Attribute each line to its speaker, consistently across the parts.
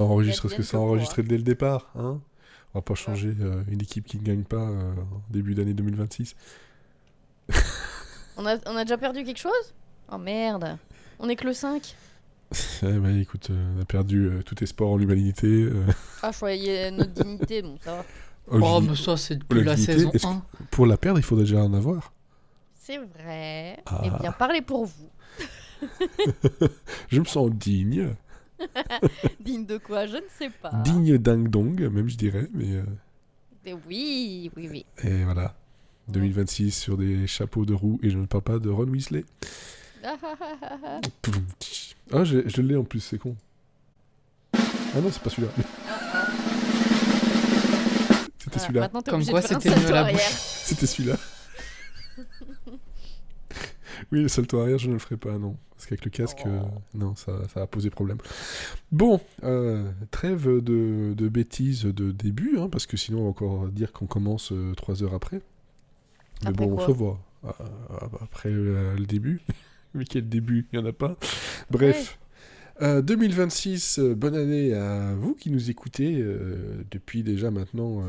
Speaker 1: Ça enregistre ce que
Speaker 2: Advienne
Speaker 1: ça
Speaker 2: que
Speaker 1: a
Speaker 2: pourra.
Speaker 1: enregistré dès le départ, hein. On va pas
Speaker 2: Ouais.
Speaker 1: changer une équipe qui ne gagne pas en début d'année 2026.
Speaker 2: On a déjà perdu quelque chose? Oh merde. On est que le 5.
Speaker 1: Bah, écoute, on a perdu tout espoir en l'humanité.
Speaker 2: Ah, je croyais notre dignité, bon, ça va.
Speaker 1: Oh,
Speaker 3: Oh, mais ça, c'est
Speaker 1: la
Speaker 3: depuis la
Speaker 1: dignité,
Speaker 3: saison
Speaker 1: est-ce que
Speaker 3: 1.
Speaker 1: pour la perdre, il faut déjà en avoir?
Speaker 2: C'est vrai. Eh bien,
Speaker 1: Ah,
Speaker 2: parlez pour vous.
Speaker 1: je me sens digne.
Speaker 2: Digne de quoi? Je ne sais pas.
Speaker 1: Digne ding dong, même je dirais. Mais,
Speaker 2: Oui, oui, oui.
Speaker 1: et voilà.
Speaker 2: Ouais.
Speaker 1: 2026 sur des chapeaux de roue. Et je ne parle pas de Ron Weasley.
Speaker 2: Ah, ah, ah, ah, ah.
Speaker 1: Ah, je l'ai en plus, c'est con. Ah non, c'est pas celui-là.
Speaker 2: Ah, ah.
Speaker 1: C'était
Speaker 2: Voilà,
Speaker 1: celui-là.
Speaker 2: maintenant t'es
Speaker 3: Comme
Speaker 2: obligé
Speaker 3: quoi,
Speaker 2: de faire un
Speaker 3: c'était mieux à
Speaker 2: salto
Speaker 3: la
Speaker 2: arrière.
Speaker 3: bouche.
Speaker 1: C'était celui-là. Oui, le salto arrière, je ne le ferai pas, non. Parce qu'avec le casque,
Speaker 2: Oh.
Speaker 1: non, ça va poser problème. Bon, trêve de bêtises de début, hein, parce que sinon on va encore dire qu'on commence 3 heures après. Mais
Speaker 2: Après
Speaker 1: bon,
Speaker 2: quoi?
Speaker 1: ça va. Après le début. Mais quel début? Il n'y en a pas. Bref. 2026, bonne année à vous qui nous écoutez depuis déjà maintenant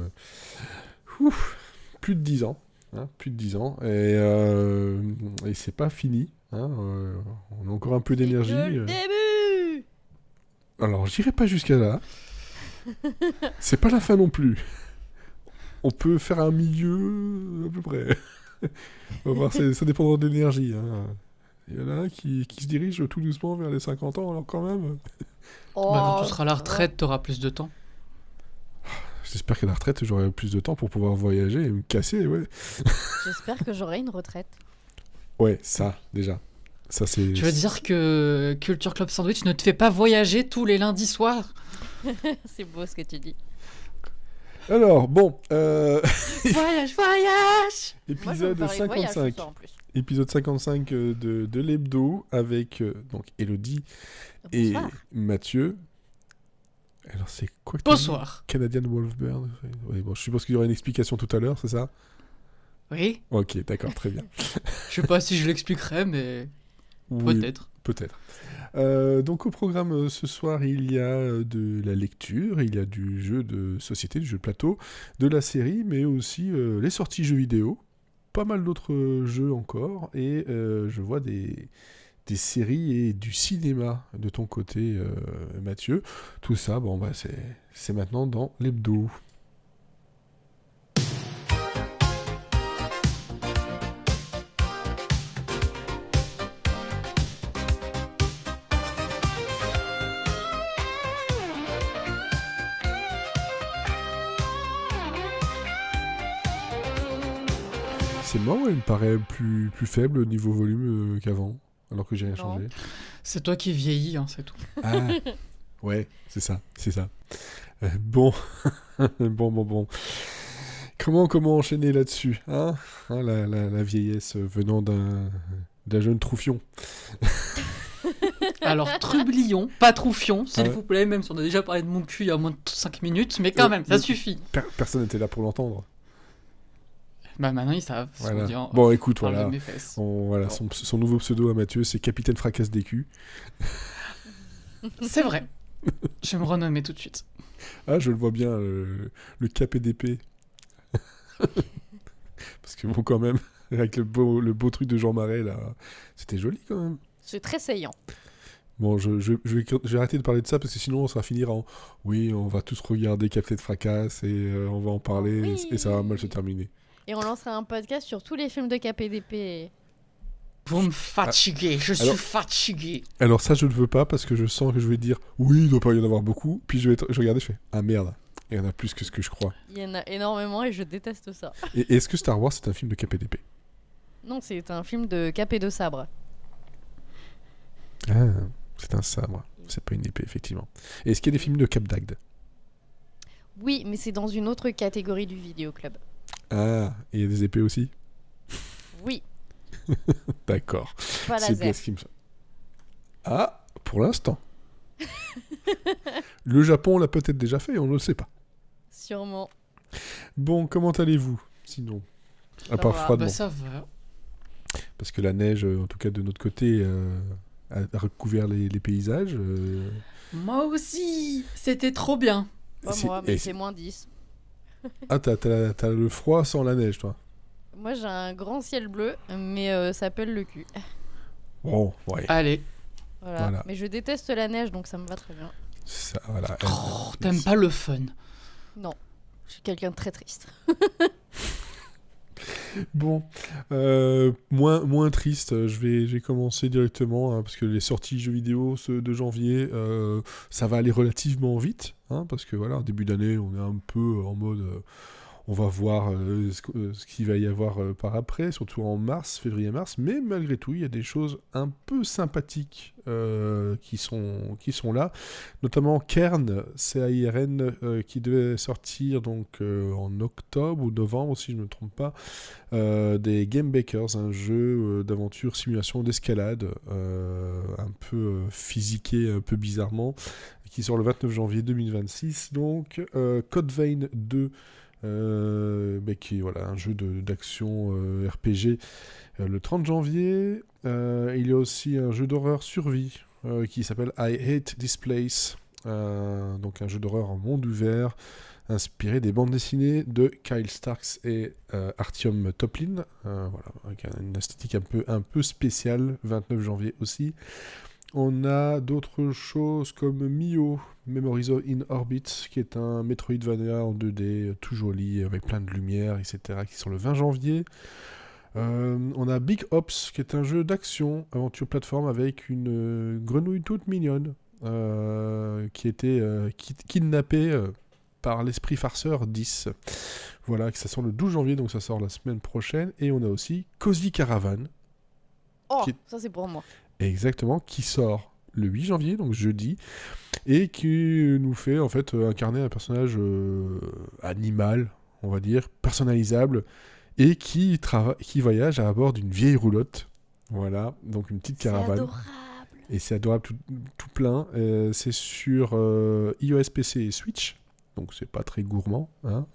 Speaker 1: plus de 10 ans. Hein, plus de 10 ans. Et c'est pas fini. Hein, on a encore un peu
Speaker 2: C'est
Speaker 1: d'énergie.
Speaker 2: que le début.
Speaker 1: Alors, j'irai pas jusqu'à là. C'est pas la fin non plus. On peut faire un milieu à peu près. On va voir, ça dépendra de l'énergie. Hein. Il y en a un qui se dirige tout doucement vers les 50 ans, alors quand même.
Speaker 3: Bah, quand tu
Speaker 2: Oh,
Speaker 3: seras à la
Speaker 2: ça va.
Speaker 3: retraite, t'auras plus de temps.
Speaker 1: J'espère qu'à la retraite, j'aurai plus de temps pour pouvoir voyager et me casser, ouais.
Speaker 2: J'espère que j'aurai une retraite.
Speaker 1: Ouais, ça, déjà. Ça, c'est...
Speaker 3: Tu veux dire que Culture Club Sandwich ne te fait pas voyager tous les lundis soirs?
Speaker 2: C'est beau ce que tu dis.
Speaker 1: Alors, bon,
Speaker 3: Voyage, voyage!
Speaker 2: Moi, je vais me
Speaker 1: épisode
Speaker 2: parler de voyage ce
Speaker 1: 55.
Speaker 2: soir en plus.
Speaker 1: Épisode 55 de l'hebdo avec donc Elodie et
Speaker 2: Bonsoir.
Speaker 1: Mathieu. Alors, c'est quoi que t'as dit?
Speaker 3: Bonsoir.
Speaker 1: Canadian Wolfbird. Ouais, bon, je suppose qu'il y aura une explication tout à l'heure, c'est ça?
Speaker 3: Oui,
Speaker 1: Ok, d'accord, très bien.
Speaker 3: je sais pas si je l'expliquerai, mais
Speaker 1: Oui,
Speaker 3: peut-être.
Speaker 1: peut-être. Donc au programme ce soir, il y a de la lecture, il y a du jeu de société, du jeu de plateau, de la série, mais aussi les sorties jeux vidéo, pas mal d'autres jeux encore, et je vois des séries et du cinéma de ton côté, Mathieu. Tout ça, bon, bah, c'est maintenant dans l'hebdo. C'est marrant, il me paraît plus faible au niveau volume qu'avant, alors que j'ai rien
Speaker 2: Non.
Speaker 1: changé.
Speaker 3: C'est toi qui vieillis, hein, c'est tout.
Speaker 1: Ah, ouais, c'est ça, c'est ça. Bon, bon. Comment enchaîner là-dessus, hein, la vieillesse venant d'un jeune troufion.
Speaker 3: Alors, trublion, pas troufion, s'il
Speaker 1: Ah ouais.
Speaker 3: vous plaît, même si on a déjà parlé de mon cul il y a moins de 5 minutes, mais quand même, ça
Speaker 1: mais-
Speaker 3: suffit.
Speaker 1: Personne n'était là pour l'entendre.
Speaker 3: Bah maintenant ils savent. ce
Speaker 1: Voilà.
Speaker 3: qu'on dit en
Speaker 1: Bon,
Speaker 3: off.
Speaker 1: écoute,
Speaker 3: Parle de
Speaker 1: voilà.
Speaker 3: mes fesses.
Speaker 1: Voilà,
Speaker 3: Bon.
Speaker 1: son nouveau pseudo à Mathieu, c'est Capitaine Fracasse des culs.
Speaker 3: C'est vrai. Je vais me renommer tout de suite.
Speaker 1: Ah, je le vois bien, le KPDP. Parce que bon, quand même, avec le beau truc de Jean Marais, là, c'était joli quand même.
Speaker 2: C'est très saillant.
Speaker 1: Bon, je vais arrêter de parler de ça parce que sinon ça va finir en oui, on va tous regarder Café de Fracasse et on va en parler
Speaker 2: Oui.
Speaker 1: et ça va mal se terminer.
Speaker 2: Et on lancera un podcast sur tous les films de KPDP.
Speaker 3: Vous me fatiguez, je
Speaker 1: alors-
Speaker 3: suis fatigué.
Speaker 1: Alors ça, je ne veux pas parce que je sens que je vais dire oui, il ne doit pas y en avoir beaucoup. Puis je vais regarder, je fais ah merde, il y en a plus que ce que je crois.
Speaker 2: Il y en a énormément et je déteste ça.
Speaker 1: Et est-ce que Star Wars c'est un film de KPDP?
Speaker 2: Non, c'est un film de KP de sabre.
Speaker 1: Ah, c'est un sabre, c'est pas une épée effectivement. Et est-ce qu'il y a des films de Cap d'Agde?
Speaker 2: Oui, mais c'est dans une autre catégorie du vidéoclub.
Speaker 1: Ah, et il y a des épées aussi?
Speaker 2: Oui,
Speaker 1: D'accord.
Speaker 2: pas
Speaker 1: C'est bien
Speaker 2: laser.
Speaker 1: ce qui me... Ah, pour l'instant. Le Japon l'a peut-être déjà fait, on ne le sait pas.
Speaker 2: Sûrement.
Speaker 1: Bon, comment allez-vous, sinon? À
Speaker 2: Ça
Speaker 1: part
Speaker 2: va.
Speaker 1: froidement.
Speaker 3: Bah ça va.
Speaker 1: Parce que la neige, en tout cas de notre côté, a recouvert les paysages.
Speaker 3: Moi aussi, c'était trop bien.
Speaker 2: Pas moi, mais c'est moins 10.
Speaker 1: Ah, t'as le froid sans la neige, toi.
Speaker 2: Moi, j'ai un grand ciel bleu, mais ça pèle le cul.
Speaker 1: Bon, ouais.
Speaker 3: Allez.
Speaker 2: Voilà. Mais je déteste la neige, donc ça me va très bien.
Speaker 1: Ça, voilà.
Speaker 3: T'aimes pas le fun?
Speaker 2: Non, je suis quelqu'un de très triste.
Speaker 1: Bon, moins triste, je vais commencer directement, hein, parce que les sorties jeux vidéo de janvier, ça va aller relativement vite, hein, parce que voilà, en début d'année, on est un peu en mode... on va voir ce qu'il va y avoir par après, surtout en février-mars, mais malgré tout, il y a des choses un peu sympathiques qui sont là, notamment Kern, C-A-I-R-N, qui devait sortir donc en octobre ou novembre, si je ne me trompe pas, des Game Bakers, un jeu d'aventure, simulation, d'escalade, un peu physiqué, un peu bizarrement, qui sort le 29 janvier 2026, donc Code Vein 2, qui est voilà, un jeu d'action RPG le 30 janvier. Il y a aussi un jeu d'horreur survie qui s'appelle I Hate This Place, donc un jeu d'horreur en monde ouvert inspiré des bandes dessinées de Kyle Starks et Artyom Toplin, voilà, avec une esthétique un peu spéciale, 29 janvier aussi. On a d'autres choses comme Mio, Memories in Orbit, qui est un Metroidvania en 2D, tout joli, avec plein de lumière, etc., qui sort le 20 janvier. On a Big Ops, qui est un jeu d'action, aventure plateforme, avec une grenouille toute mignonne, qui était kidnappée par l'esprit farceur 10. Voilà, que ça sort le 12 janvier, donc ça sort la semaine prochaine. Et on a aussi Cozy Caravan.
Speaker 2: Oh, ça c'est pour moi.
Speaker 1: Exactement, qui sort le 8 janvier, donc jeudi, et qui nous fait en fait incarner un personnage animal, on va dire, personnalisable, et qui voyage à bord d'une vieille roulotte. Voilà, donc une petite caravane.
Speaker 2: C'est adorable.
Speaker 1: Et c'est adorable tout plein. C'est sur iOS, PC et Switch, donc c'est pas très gourmand, hein.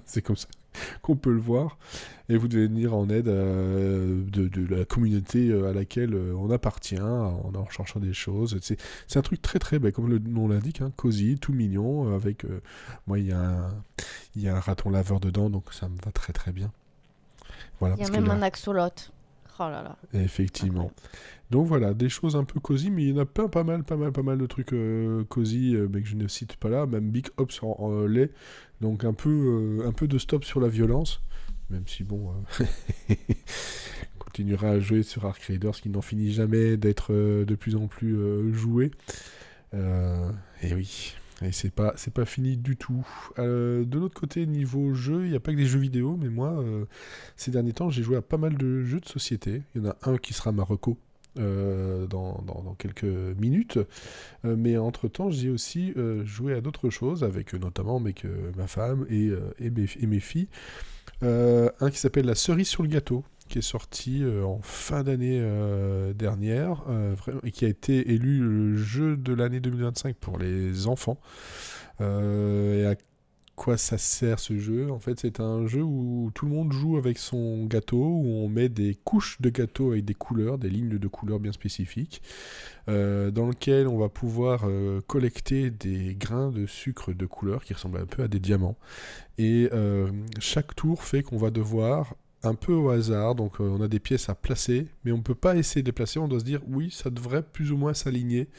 Speaker 1: C'est comme ça qu'on peut le voir, et vous devez venir en aide de la communauté à laquelle on appartient en recherchant des choses. C'est un truc très très, comme le nom l'indique, hein, cosy, tout mignon, avec moi il y a un raton laveur dedans, donc ça me va très très bien. Voilà,
Speaker 2: il y a même un axolote. Oh là là.
Speaker 1: Effectivement. Donc voilà, des choses un peu cosy, mais il y en a pas mal de trucs cosy, mais que je ne cite pas là. Même Big Ops en lait, donc un peu de stop sur la violence, même si bon, on continuera à jouer sur Ark Raiders, qui n'en finit jamais d'être de plus en plus joué. Et oui. Et c'est pas fini du tout. De l'autre côté, niveau jeu, il n'y a pas que des jeux vidéo, mais moi, ces derniers temps, j'ai joué à pas mal de jeux de société. Il y en a un qui sera ma reco dans quelques minutes. Mais entre-temps, j'ai aussi joué à d'autres choses, avec notamment ma femme et mes filles. Un qui s'appelle La cerise sur le gâteau, qui est sorti en fin d'année dernière, et qui a été élu le jeu de l'année 2025 pour les enfants. Et à quoi ça sert ce jeu? En fait, c'est un jeu où tout le monde joue avec son gâteau, où on met des couches de gâteau avec des couleurs, des lignes de couleurs bien spécifiques, dans lequel on va pouvoir collecter des grains de sucre de couleur qui ressemblent un peu à des diamants. Et chaque tour fait qu'on va devoir, un peu au hasard, donc on a des pièces à placer, mais on ne peut pas essayer de les placer, on doit se dire oui, ça devrait plus ou moins s'aligner,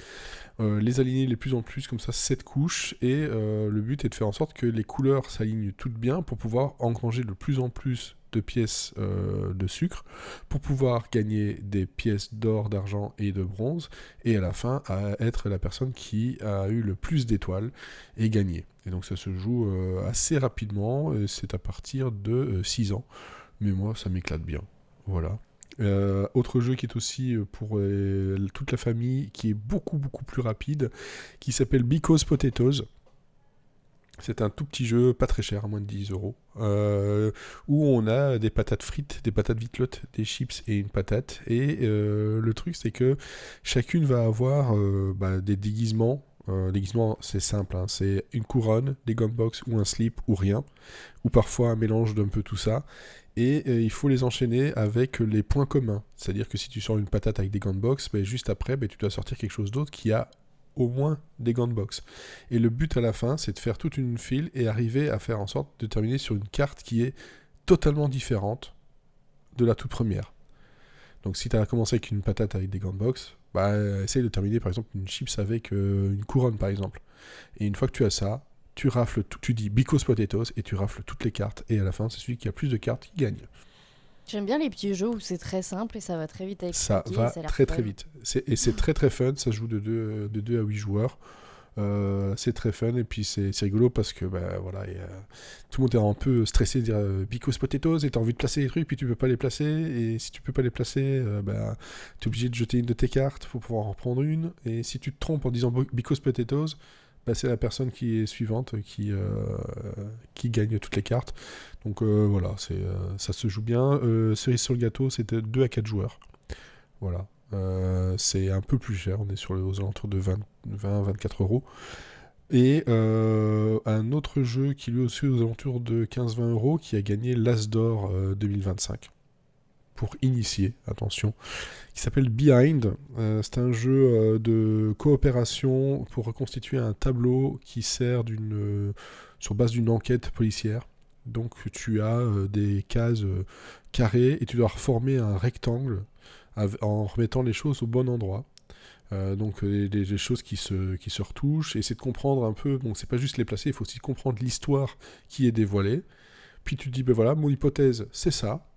Speaker 1: les aligner les plus en plus, comme ça 7 couches, et le but est de faire en sorte que les couleurs s'alignent toutes bien pour pouvoir engranger de plus en plus de pièces de sucre, pour pouvoir gagner des pièces d'or, d'argent et de bronze, et à la fin à être la personne qui a eu le plus d'étoiles et gagner. Et donc ça se joue assez rapidement, c'est à partir de 6 ans. Mais moi, ça m'éclate bien. Voilà. Autre jeu qui est aussi pour toute la famille, qui est beaucoup plus rapide, qui s'appelle Because Potatoes. C'est un tout petit jeu, pas très cher, à moins de 10 €, où on a des patates frites, des patates vitelottes, des chips et une patate. Et le truc, c'est que chacune va avoir des déguisements Déguisement, c'est simple, hein, c'est une couronne, des gunbox ou un slip ou rien, ou parfois un mélange d'un peu tout ça. Et il faut les enchaîner avec les points communs. C'est-à-dire que si tu sors une patate avec des gunbox, juste après, tu dois sortir quelque chose d'autre qui a au moins des gunbox. Et le but à la fin, c'est de faire toute une file et arriver à faire en sorte de terminer sur une carte qui est totalement différente de la toute première. Donc si tu as commencé avec une patate avec des gunbox, essaye de terminer par exemple une chips avec une couronne par exemple. Et une fois que tu as ça, tu rafles tout, tu dis Bicos Potatoes et tu rafles toutes les cartes. Et à la fin, c'est celui qui a plus de cartes qui gagne.
Speaker 2: J'aime bien les petits jeux où c'est très simple et ça va très vite à expliquer.
Speaker 1: Ça va
Speaker 2: a l'air
Speaker 1: très
Speaker 2: fun.
Speaker 1: très vite. C'est très très fun, ça se joue de 2 à 8 joueurs. C'est très fun et puis c'est rigolo parce que tout le monde est un peu stressé de dire Bicos Potatoes et t'as envie de placer les trucs puis tu peux pas les placer et si tu peux pas les placer t'es obligé de jeter une de tes cartes pour pouvoir en reprendre une et si tu te trompes en disant Bicos Potatoes c'est la personne qui est suivante qui gagne toutes les cartes. Donc ça se joue bien. Cerise sur le gâteau, c'est de 2 à 4 joueurs. Voilà. C'est un peu plus cher, on est aux alentours de 20-24 euros. Et un autre jeu qui lui aussi aux alentours de 15-20 euros qui a gagné l'As d'or 2025. Pour initier, attention, qui s'appelle Behind. C'est un jeu de coopération pour reconstituer un tableau qui sert sur base d'une enquête policière. Donc tu as des cases carrées et tu dois reformer un rectangle en remettant les choses au bon endroit. Donc des choses qui se retouchent et c'est de comprendre un peu, bon c'est pas juste les placer, il faut aussi comprendre l'histoire qui est dévoilée. Puis tu te dis mon hypothèse c'est ça.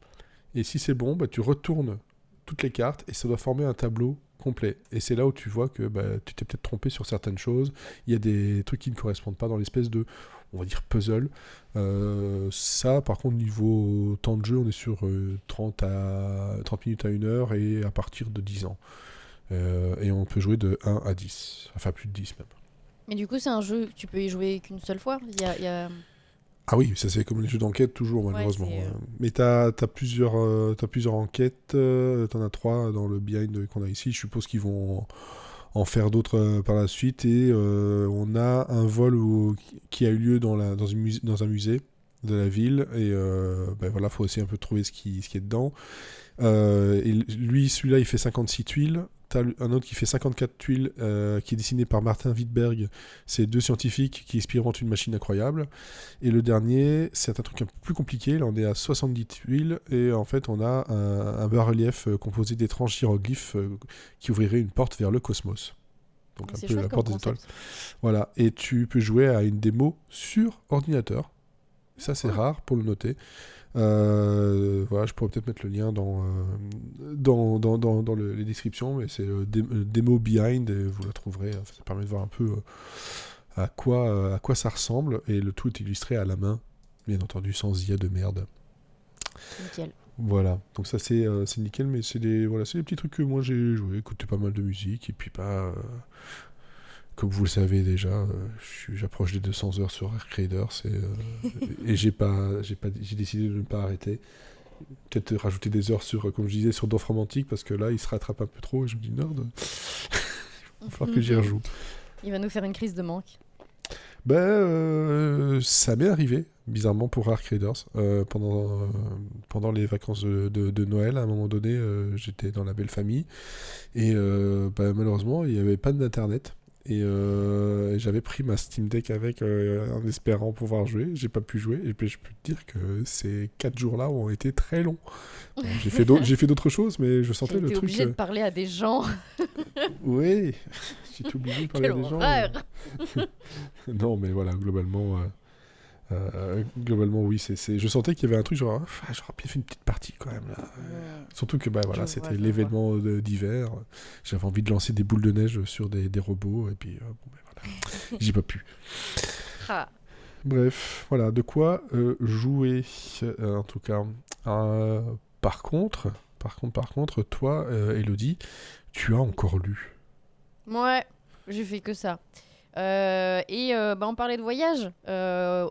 Speaker 1: Et si c'est bon, tu retournes toutes les cartes et ça doit former un tableau complet. Et c'est là où tu vois que tu t'es peut-être trompé sur certaines choses. Il y a des trucs qui ne correspondent pas dans l'espèce de, on va dire, puzzle. Ça, par contre, niveau temps de jeu, on est sur 30 minutes à 1 heure et à partir de 10 ans. Et on peut jouer de 1 à 10. Enfin, plus de 10 même.
Speaker 2: Mais du coup, c'est un jeu que tu peux y jouer qu'une seule fois. Il y a...
Speaker 1: Ah oui, ça c'est comme les jeux d'enquête toujours malheureusement.
Speaker 2: Ouais,
Speaker 1: Mais t'as plusieurs enquêtes, t'en as 3 dans le Behind qu'on a ici. Je suppose qu'ils vont en faire d'autres par la suite. Et on a un vol qui a eu lieu dans un musée de la ville. Et faut aussi un peu trouver ce qui est dedans. Et celui-là, il fait 56 tuiles. T'as un autre qui fait 54 tuiles, qui est dessiné par Martin Wittberg. C'est 2 scientifiques qui expérimentent une machine incroyable. Et le dernier, c'est un truc un peu plus compliqué. Là, on est à 70 tuiles. Et en fait, on a un bas-relief composé d'étranges hiéroglyphes qui ouvrirait une porte vers le cosmos. Donc un peu la porte des étoiles. Voilà. Et tu peux jouer à une démo sur ordinateur. Ça, c'est rare pour le noter. Je pourrais peut-être mettre le lien dans les descriptions, mais c'est démo Behind et vous la trouverez. Ça permet de voir un peu à quoi ça ressemble et le tout est illustré à la main, bien entendu sans IA de merde.
Speaker 2: Nickel.
Speaker 1: Voilà, donc ça c'est nickel, mais c'est des petits trucs que moi j'ai joué, écouté pas mal de musique et puis comme vous le savez déjà, j'approche des 200 heures sur Arc Raiders et j'ai décidé de ne pas arrêter. Peut-être rajouter des heures comme je disais, sur Dofromantique parce que là, il se rattrape un peu trop et je me dis nerd. Il va falloir que j'y rejoue.
Speaker 2: Il va nous faire une crise de manque.
Speaker 1: Ça m'est arrivé, bizarrement, pour Arc Raiders. Pendant les vacances de Noël, à un moment donné, j'étais dans la belle famille et malheureusement, il n'y avait pas d'internet. Et j'avais pris ma Steam Deck avec en espérant pouvoir jouer. J'ai pas pu jouer et puis je peux te dire que ces 4 jours-là ont été très longs. Bon, j'ai fait d'autres choses, mais je sentais le truc.
Speaker 2: J'ai été obligé de parler à des gens.
Speaker 1: Oui, j'étais obligé de parler à des gens. Non, mais voilà, globalement, oui, je sentais qu'il y avait un truc genre, j'aurais bien fait une petite partie quand même là. Surtout que c'était l'événement d'hiver. J'avais envie de lancer des boules de neige sur des robots et puis j'ai pas pu. Bref, voilà, de quoi jouer en tout cas. Par contre, toi, Elodie, tu as encore lu.
Speaker 2: Ouais, j'ai fait que ça. On parlait de voyage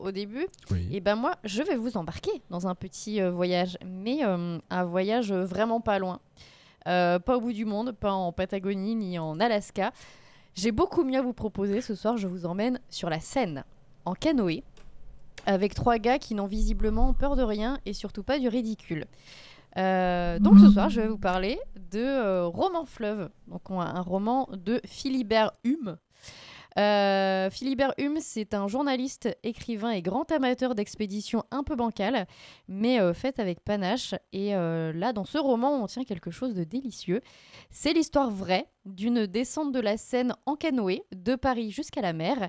Speaker 2: au début.
Speaker 1: Oui.
Speaker 2: Et moi, je vais vous embarquer dans un petit voyage, mais un voyage vraiment pas loin. Pas au bout du monde, pas en Patagonie ni en Alaska. J'ai beaucoup mieux à vous proposer ce soir. Je vous emmène sur la Seine, en canoë, avec 3 gars qui n'ont visiblement peur de rien et surtout pas du ridicule. Donc ce soir, je vais vous parler de Roman Fleuve, donc un roman de Philibert Hume. Philibert Hume, c'est un journaliste, écrivain et grand amateur d'expéditions un peu bancales, mais faites avec panache. Et là, dans ce roman, on tient quelque chose de délicieux. C'est l'histoire vraie d'une descente de la Seine en canoë, de Paris jusqu'à la mer.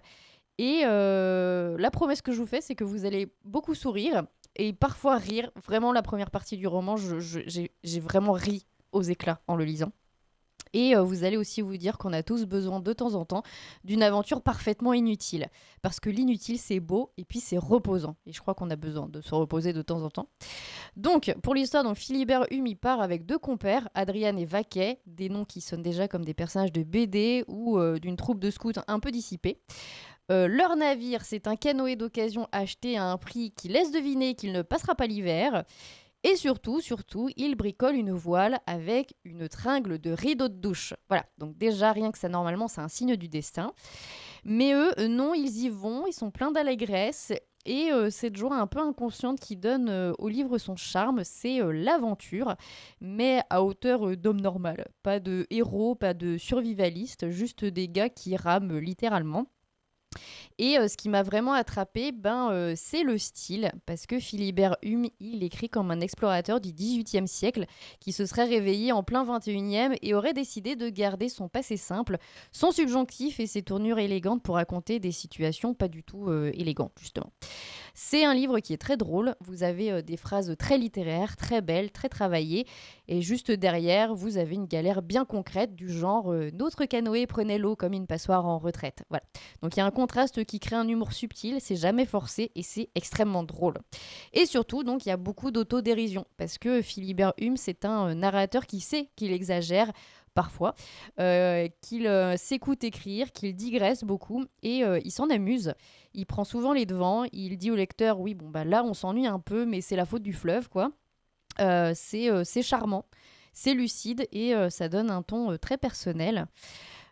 Speaker 2: Et la promesse que je vous fais, c'est que vous allez beaucoup sourire et parfois rire. Vraiment, la première partie du roman, j'ai vraiment ri aux éclats en le lisant. Et vous allez aussi vous dire qu'on a tous besoin de temps en temps d'une aventure parfaitement inutile. Parce que l'inutile, c'est beau et puis c'est reposant. Et je crois qu'on a besoin de se reposer de temps en temps. Donc, pour l'histoire, donc, Philibert Hume, il part avec 2 compères, Adrian et Vaquet, des noms qui sonnent déjà comme des personnages de BD ou d'une troupe de scouts un peu dissipée. Leur navire, c'est un canoë d'occasion acheté à un prix qui laisse deviner qu'il ne passera pas l'hiver. Et surtout, ils bricolent une voile avec une tringle de rideau de douche. Voilà, donc déjà, rien que ça, normalement, c'est un signe du destin. Mais eux, non, ils y vont, ils sont pleins d'allégresse. Et cette joie un peu inconsciente qui donne au livre son charme, c'est l'aventure, mais à hauteur d'homme normal. Pas de héros, pas de survivalistes, juste des gars qui rament littéralement. Et ce qui m'a vraiment attrapée, c'est le style, parce que Philibert Hume, il écrit comme un explorateur du XVIIIe siècle qui se serait réveillé en plein XXIe et aurait décidé de garder son passé simple, son subjonctif et ses tournures élégantes pour raconter des situations pas du tout élégantes, justement. C'est un livre qui est très drôle, vous avez des phrases très littéraires, très belles, très travaillées, et juste derrière, vous avez une galère bien concrète du genre « Notre canoë prenait l'eau comme une passoire en retraite ». Voilà. Donc il y a un contraste qui crée un humour subtil, c'est jamais forcé et c'est extrêmement drôle. Et surtout, donc il y a beaucoup d'autodérision, parce que Philibert Hume, c'est un narrateur qui sait qu'il exagère, parfois, qu'il s'écoute écrire, qu'il digresse beaucoup et il s'en amuse. Il prend souvent les devants, il dit au lecteur, oui, là on s'ennuie un peu, mais c'est la faute du fleuve, quoi. C'est charmant, c'est lucide et ça donne un ton très personnel.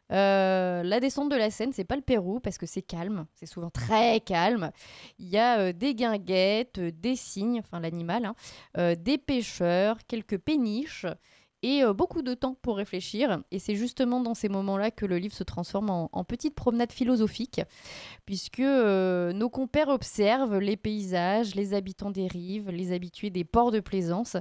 Speaker 2: La descente de la Seine, c'est pas le Pérou parce que c'est calme, c'est souvent très calme. Il y a des guinguettes, des cygnes, enfin l'animal, des pêcheurs, quelques péniches et beaucoup de temps pour réfléchir. Et c'est justement dans ces moments-là que le livre se transforme en petite promenade philosophique, puisque nos compères observent les paysages, les habitants des rives, les habitués des ports de plaisance.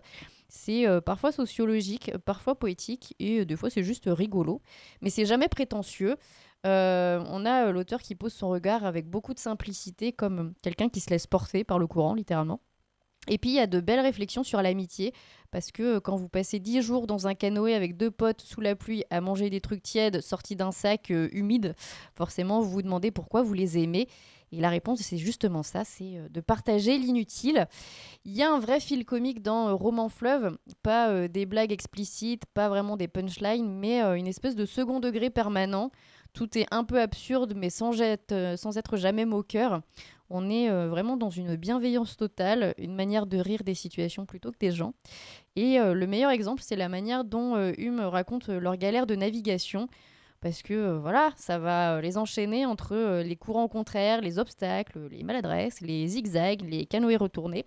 Speaker 2: C'est parfois sociologique, parfois poétique, et des fois c'est juste rigolo. Mais c'est jamais prétentieux. On a l'auteur qui pose son regard avec beaucoup de simplicité, comme quelqu'un qui se laisse porter par le courant, littéralement. Et puis, il y a de belles réflexions sur l'amitié, parce que quand vous passez 10 jours dans un canoë avec 2 potes sous la pluie à manger des trucs tièdes sortis d'un sac humide, forcément, vous vous demandez pourquoi vous les aimez. Et la réponse, c'est justement ça, c'est de partager l'inutile. Il y a un vrai fil comique dans Roman Fleuve, pas des blagues explicites, pas vraiment des punchlines, mais une espèce de second degré permanent. Tout est un peu absurde, mais sans être jamais moqueur. On est vraiment dans une bienveillance totale, une manière de rire des situations plutôt que des gens. Et le meilleur exemple, c'est la manière dont Hume raconte leur galère de navigation. Parce que voilà, ça va les enchaîner entre les courants contraires, les obstacles, les maladresses, les zigzags, les canoës retournés.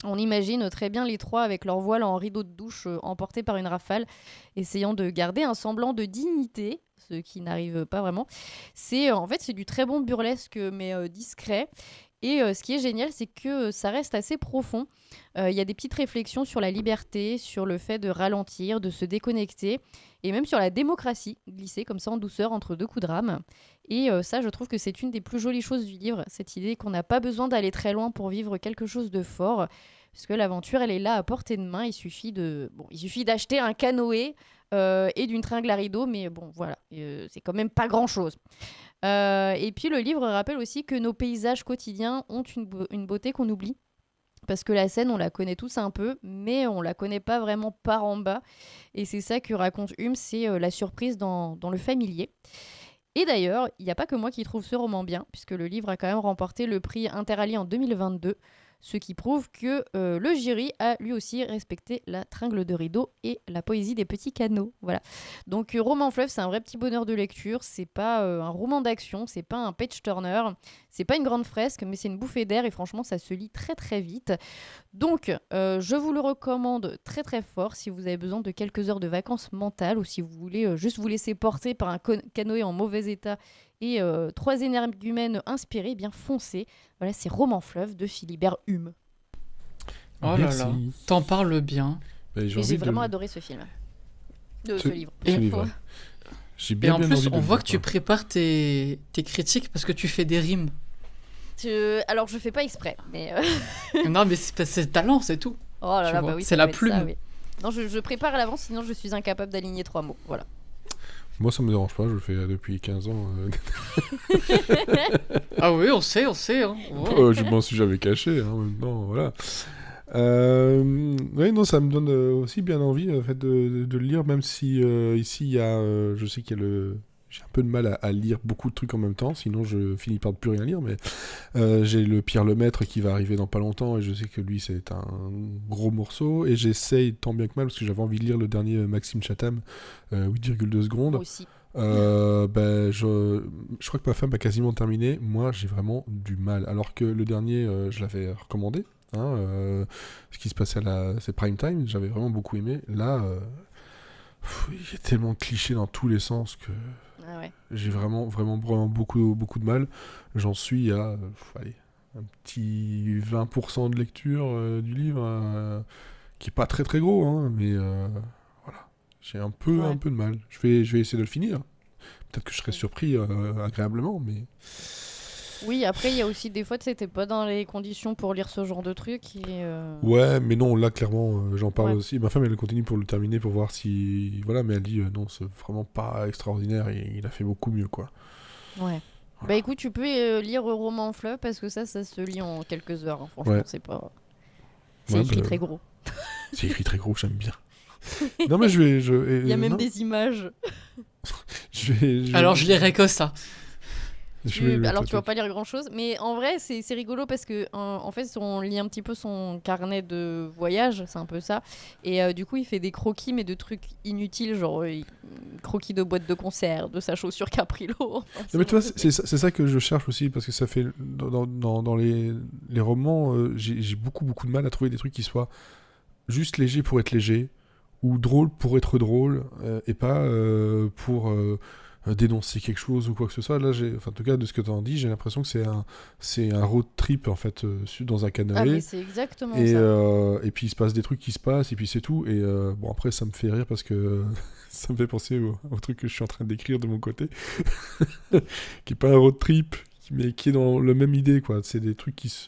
Speaker 2: On imagine très bien les 3 avec leur voile en rideau de douche emportés par une rafale, essayant de garder un semblant de dignité, ce qui n'arrive pas vraiment. En fait, c'est du très bon burlesque, mais discret. Et ce qui est génial, c'est que ça reste assez profond. Il y a des petites réflexions sur la liberté, sur le fait de ralentir, de se déconnecter, et même sur la démocratie, glissée comme ça en douceur entre 2 coups de rame. Et ça, je trouve que c'est une des plus jolies choses du livre, cette idée qu'on n'a pas besoin d'aller très loin pour vivre quelque chose de fort, parce que l'aventure, elle est là à portée de main. Il suffit d'acheter un canoë et d'une tringle à rideau, mais bon, voilà, c'est quand même pas grand-chose. Et puis le livre rappelle aussi que nos paysages quotidiens ont une beauté qu'on oublie. Parce que la Seine, on la connaît tous un peu, mais on la connaît pas vraiment par en bas. Et c'est ça que raconte Hume, c'est la surprise dans le familier. Et d'ailleurs, il n'y a pas que moi qui trouve ce roman bien, puisque le livre a quand même remporté le prix Interallié en 2022. ce qui prouve que le jury a lui aussi respecté la tringle de rideau et la poésie des petits canaux. Voilà. Donc Roman Fleuve, c'est un vrai petit bonheur de lecture, c'est pas un roman d'action, c'est pas un page turner, c'est pas une grande fresque, mais c'est une bouffée d'air et franchement ça se lit très très vite. Donc je vous le recommande très très fort si vous avez besoin de quelques heures de vacances mentales ou si vous voulez juste vous laisser porter par un canoë en mauvais état et 3 énergumènes inspirés, eh bien foncez. Voilà, c'est Roman Fleuve de Philibert Hume.
Speaker 3: Oh là là, t'en parles bien.
Speaker 1: Ben,
Speaker 2: Et j'ai vraiment adoré ce film. Ce livre.
Speaker 1: Ce livre. J'ai bien,
Speaker 3: Et en
Speaker 1: bien
Speaker 3: plus,
Speaker 1: envie de
Speaker 3: on
Speaker 1: le
Speaker 3: voit
Speaker 1: lire,
Speaker 3: que tu
Speaker 1: quoi.
Speaker 3: prépares tes critiques parce que tu fais des rimes.
Speaker 2: Alors je fais pas exprès, mais...
Speaker 3: Non, mais c'est le talent, c'est tout.
Speaker 2: Oh là
Speaker 3: Tu
Speaker 2: là,
Speaker 3: vois,
Speaker 2: bah oui,
Speaker 3: c'est
Speaker 2: ça
Speaker 3: la
Speaker 2: doit être
Speaker 3: plume.
Speaker 2: ça, oui. Non, je prépare à l'avance, sinon je suis incapable d'aligner 3 mots. Voilà.
Speaker 1: Moi, ça me dérange pas, je le fais depuis 15 ans.
Speaker 3: Ah oui, on sait. Hein.
Speaker 1: Je m'en suis jamais caché, hein, maintenant, voilà. Oui, non, ça me donne aussi bien envie en fait, de le lire, même si ici, il y a, je sais qu'il y a j'ai un peu de mal à lire beaucoup de trucs en même temps, sinon je finis par ne plus rien lire, mais j'ai le Pierre Lemaître qui va arriver dans pas longtemps, et je sais que lui, c'est un gros morceau, et j'essaye tant bien que mal, parce que j'avais envie de lire le dernier Maxime Chatham, 8,2 secondes.
Speaker 2: Moi aussi.
Speaker 1: Je crois que ma femme a quasiment terminé. Moi, j'ai vraiment du mal. Alors que le dernier, je l'avais recommandé. Ce qui se passait c'est Prime Time. J'avais vraiment beaucoup aimé. Là, il y a tellement de clichés dans tous les sens que
Speaker 2: Ah ouais.
Speaker 1: j'ai vraiment beaucoup, beaucoup de mal. J'en suis à allez, un petit 20% de lecture du livre, qui est pas très très gros, hein, mais voilà. J'ai un peu de mal. Je vais essayer de le finir. Peut-être que je serai surpris agréablement, mais...
Speaker 2: Oui, après, il y a aussi des fois, tu sais, t'es pas dans les conditions pour lire ce genre de truc.
Speaker 1: Ouais, mais non, là, clairement, j'en parle
Speaker 2: Ouais.
Speaker 1: aussi. Ma femme, elle continue pour le terminer, pour voir si... Voilà, mais elle dit, non, c'est vraiment pas extraordinaire, et il a fait beaucoup mieux, quoi.
Speaker 2: Ouais.
Speaker 1: Voilà.
Speaker 2: Bah écoute, tu peux lire Roman Fleuve parce que ça se lit en quelques heures. Hein. Franchement,
Speaker 1: Ouais.
Speaker 2: c'est pas... C'est
Speaker 1: Ouais,
Speaker 2: écrit
Speaker 1: bah,
Speaker 2: très gros.
Speaker 1: C'est écrit très gros, j'aime bien. Non, mais je vais...
Speaker 2: Il y a même
Speaker 1: non,
Speaker 2: des images.
Speaker 1: je vais...
Speaker 3: Alors, je lirai que ça.
Speaker 2: Alors tu vas pas lire grand chose, mais en vrai c'est rigolo parce que en fait on lit un petit peu son carnet de voyage, c'est un peu ça, et du coup il fait des croquis mais de trucs inutiles, genre croquis de boîte de concert, de sa chaussure Caprilo. Enfin,
Speaker 1: Non, mais tu vois, c'est ça que je cherche aussi, parce que ça fait... Dans les romans, j'ai beaucoup de mal à trouver des trucs qui soient juste légers pour être légers, ou drôles pour être drôles, et pas pour... dénoncer quelque chose ou quoi que ce soit. Là, en tout cas, de ce que tu en dis, j'ai l'impression que c'est un road trip, en fait, dans un canoë.
Speaker 2: Ah mais c'est exactement
Speaker 1: et,
Speaker 2: ça.
Speaker 1: et puis, il se passe des trucs qui se passent, et puis c'est tout. Et bon, après, ça me fait rire parce que ça me fait penser au truc que je suis en train d'écrire de mon côté, qui est pas un road trip, mais qui est dans la même idée, quoi. C'est des trucs qui se...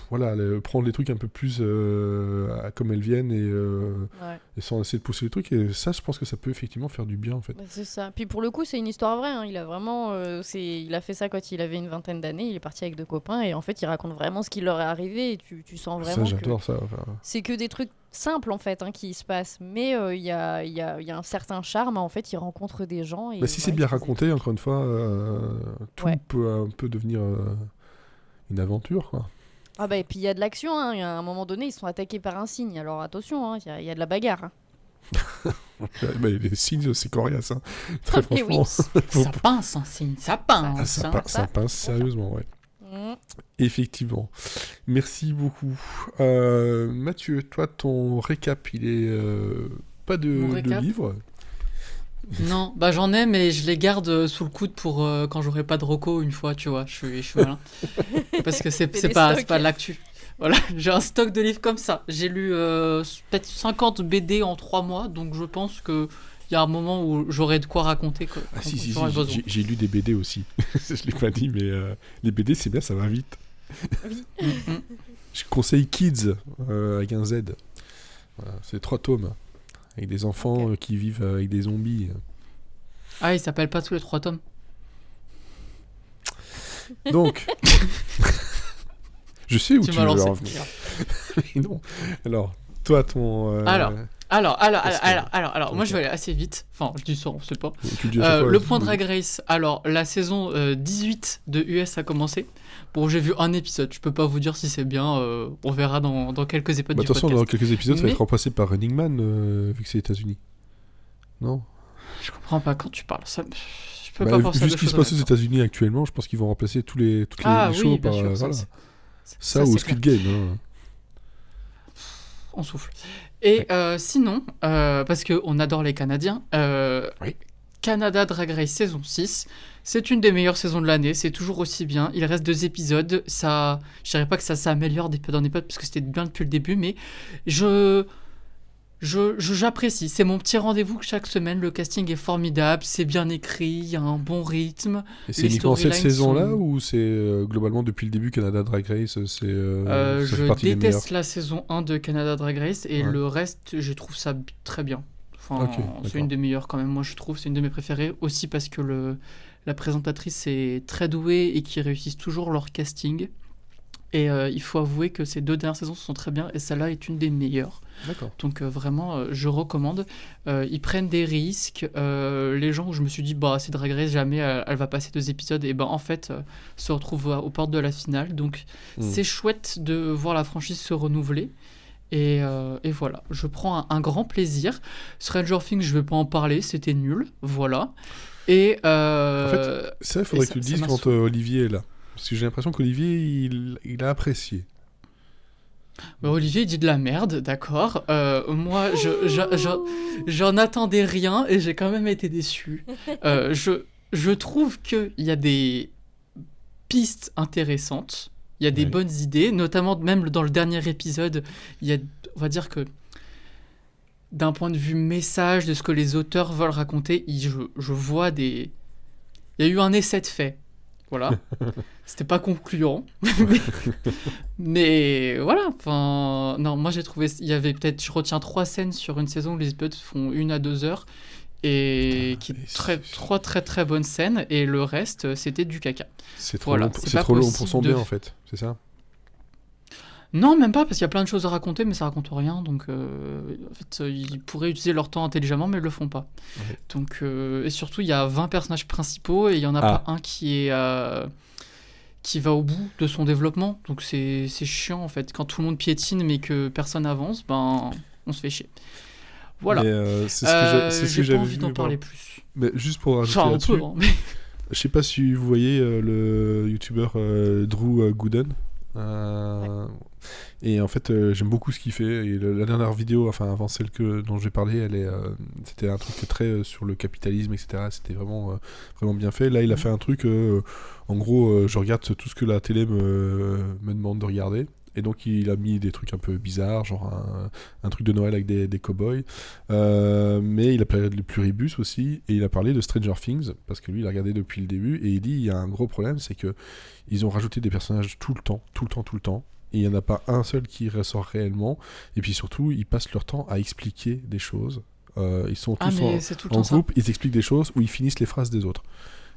Speaker 1: Voilà, prendre les trucs un peu plus comme elles viennent, et sans essayer de pousser les trucs, et ça, je pense que ça peut effectivement faire du bien, en fait.
Speaker 2: Bah, c'est ça. Puis pour le coup, c'est une histoire vraie. Hein. Il a vraiment, il a fait ça quand il avait une vingtaine d'années. Il est parti avec 2 copains et en fait, il raconte vraiment ce qui leur est arrivé. Et tu sens vraiment
Speaker 1: Ça,
Speaker 2: que
Speaker 1: j'adore ça. Enfin...
Speaker 2: c'est que des trucs simples en fait qui se passent. Mais il y a un certain charme. En fait, il rencontre des gens. Et,
Speaker 1: Bah, si c'est bien raconté, encore une fois, tout
Speaker 2: Ouais.
Speaker 1: peut devenir une aventure, quoi.
Speaker 2: Ah bah et puis il y a de l'action. Hein. Il y a un moment donné, ils sont attaqués par un cygne. Alors attention, hein, il y a de la bagarre. Hein.
Speaker 1: Bah, les signes, c'est coriace, hein. Très
Speaker 2: Mais oui.
Speaker 1: franchement.
Speaker 3: Ça pince, un signe, ça pince.
Speaker 1: Ah, ça,
Speaker 3: hein.
Speaker 1: ça pince sérieusement, ouais.
Speaker 2: Mmh.
Speaker 1: Effectivement. Merci beaucoup. Mathieu, toi, ton récap, il est pas
Speaker 3: Mon
Speaker 1: de
Speaker 3: récap
Speaker 1: livre.
Speaker 3: Non, bah j'en ai, mais je les garde sous le coude pour quand j'aurai pas de reco une fois, tu vois. Je suis malin. Parce que c'est
Speaker 2: des
Speaker 3: pas
Speaker 2: stocks.
Speaker 3: de l'actu. Voilà, j'ai un stock de livres comme ça. J'ai lu peut-être 50 BD en 3 mois, donc je pense que il y a un moment où j'aurai de quoi raconter. Quand
Speaker 1: Si,
Speaker 3: j'aurai besoin.
Speaker 1: j'ai lu des BD aussi. Je l'ai pas dit, mais les BD, c'est bien, ça va vite.
Speaker 2: Oui.
Speaker 3: Mm.
Speaker 1: Je conseille Kids, avec un Z. Voilà, c'est 3 tomes. Avec des enfants
Speaker 2: Ok.
Speaker 1: qui vivent avec des zombies.
Speaker 3: Ah, ils s'appellent pas tous les 3 tomes.
Speaker 1: Donc, je sais où
Speaker 3: Tu
Speaker 1: tu
Speaker 3: m'as
Speaker 1: veux
Speaker 3: lancé.
Speaker 1: en venir. Mais non. Alors, toi, ton...
Speaker 3: Alors, Moi je vais aller assez vite. Enfin, je dis ça, on sait pas.
Speaker 1: Tu le dis à chaque fois,
Speaker 3: Le point Drag Race. Alors, la saison 18 de US a commencé. Bon, j'ai vu un épisode. Je peux pas vous dire si c'est bien. On verra dans quelques épisodes du
Speaker 1: De toute façon,
Speaker 3: podcast.
Speaker 1: dans quelques épisodes, ça va
Speaker 3: Mais-
Speaker 1: être remplacé par Running Man, vu que c'est les États-Unis. Non
Speaker 3: Je comprends pas quand tu parles. Je peux pas penser à
Speaker 1: Vu
Speaker 3: deux
Speaker 1: ce qui se
Speaker 3: choses en
Speaker 1: passe aux
Speaker 3: même temps.
Speaker 1: États-Unis actuellement, je pense qu'ils vont remplacer toutes les
Speaker 3: Ah
Speaker 1: shows
Speaker 3: oui, bien
Speaker 1: par.
Speaker 3: sûr.
Speaker 1: Voilà.
Speaker 3: Ça,
Speaker 1: Ça ou
Speaker 3: c'est
Speaker 1: Squid
Speaker 3: clair.
Speaker 1: Game. Hein.
Speaker 3: On souffle. Et sinon, parce qu'on adore les Canadiens,
Speaker 1: Oui.
Speaker 3: Canada Drag Race saison 6, c'est une des meilleures saisons de l'année, c'est toujours aussi bien. Il reste 2 épisodes, je dirais pas que ça s'améliore d'épisode en épisode parce que c'était bien depuis le début, mais j'apprécie. C'est mon petit rendez-vous chaque semaine. Le casting est formidable, c'est bien écrit, il y a un bon rythme.
Speaker 1: Et c'est
Speaker 3: Les
Speaker 1: uniquement cette
Speaker 3: storylines
Speaker 1: saison-là
Speaker 3: sont-
Speaker 1: ou c'est globalement depuis le début Canada Drag Race ça fait
Speaker 3: Je
Speaker 1: partie des meilleurs.
Speaker 3: déteste la saison 1 de Canada Drag Race et
Speaker 1: Ouais.
Speaker 3: le reste, je trouve ça très bien. Enfin,
Speaker 1: Ok, d'accord.
Speaker 3: c'est une des meilleures quand même, moi je trouve. C'est une de mes préférées aussi parce que la présentatrice est très douée et qu'ils réussissent toujours leur casting. Et il faut avouer que ces 2 dernières saisons sont très bien et celle-là est une des meilleures.
Speaker 1: D'accord.
Speaker 3: Donc vraiment, je recommande. Ils prennent des risques. Les gens où je me suis dit, bah c'est Drag Race, jamais elle va passer 2 épisodes, et ben en fait, se retrouvent aux portes de la finale. Donc c'est chouette de voir la franchise se renouveler. Et voilà, je prends un grand plaisir. Stranger Things, je vais pas en parler, c'était nul. Voilà. Et
Speaker 1: En fait, ça, il faudrait
Speaker 3: et
Speaker 1: que tu le
Speaker 3: ça
Speaker 1: dises
Speaker 3: m'a
Speaker 1: quand Olivier est là. Parce que j'ai l'impression qu'Olivier, il a apprécié.
Speaker 3: bah, Olivier il dit de la merde, d'accord. Moi, j'en attendais rien et j'ai quand même été déçu. Je trouve qu'il y a des pistes intéressantes, il y a des
Speaker 1: Ouais.
Speaker 3: bonnes idées, notamment même dans le dernier épisode, il y a, on va dire que d'un point de vue message de ce que les auteurs veulent raconter, je vois des... Il y a eu un essai de fait. Voilà. C'était pas concluant. mais voilà. Enfin, non, moi j'ai trouvé... Il y avait peut-être... Je retiens 3 scènes sur une saison où les épisodes font 1 à 2 heures. Et qui est trois très très bonnes scènes. Et le reste, c'était du caca.
Speaker 1: C'est trop
Speaker 3: Voilà,
Speaker 1: long,
Speaker 3: c'est
Speaker 1: c'est
Speaker 3: pas
Speaker 1: trop long pour
Speaker 3: possible
Speaker 1: son
Speaker 3: de-
Speaker 1: bien, en fait. C'est ça
Speaker 3: Non, même pas, parce qu'il y a plein de choses à raconter, mais ça raconte rien. Donc, en fait, ils pourraient utiliser leur temps intelligemment, mais ils le font pas.
Speaker 1: Ouais.
Speaker 3: Donc, et surtout, il y a 20 personnages principaux et il y en a pas un qui va au bout de son développement. Donc, c'est chiant, en fait. Quand tout le monde piétine, mais que personne avance, ben, on se fait chier. Voilà.
Speaker 1: Mais, c'est ce que
Speaker 3: J'ai
Speaker 1: j'avais
Speaker 3: pas envie
Speaker 1: vu,
Speaker 3: d'en
Speaker 1: moi.
Speaker 3: parler plus.
Speaker 1: Mais juste pour rajouter
Speaker 3: Enfin, on
Speaker 1: là-dessus,
Speaker 3: peut, hein, mais...
Speaker 1: je sais pas si vous voyez le youtubeur Drew Gooden. Et en fait, j'aime beaucoup ce qu'il fait. Et la dernière vidéo, enfin avant celle dont je vais parler, c'était un truc très sur le capitalisme, etc. C'était vraiment bien fait. Là, il a fait un truc. En gros, je regarde tout ce que la télé me demande de regarder. Et donc il a mis des trucs un peu bizarres, genre un truc de Noël avec des cow-boys. Mais il a parlé de Pluribus aussi, et il a parlé de Stranger Things, parce que lui il a regardé depuis le début, et il dit il y a un gros problème, c'est que ils ont rajouté des personnages tout le temps, et il n'y en a pas un seul qui ressort réellement, et puis surtout ils passent leur temps à expliquer des choses. Ils sont
Speaker 3: Ah,
Speaker 1: tous
Speaker 3: mais c'est tout le
Speaker 1: en
Speaker 3: temps ça.
Speaker 1: groupe, ils expliquent des choses où ils finissent les phrases des autres.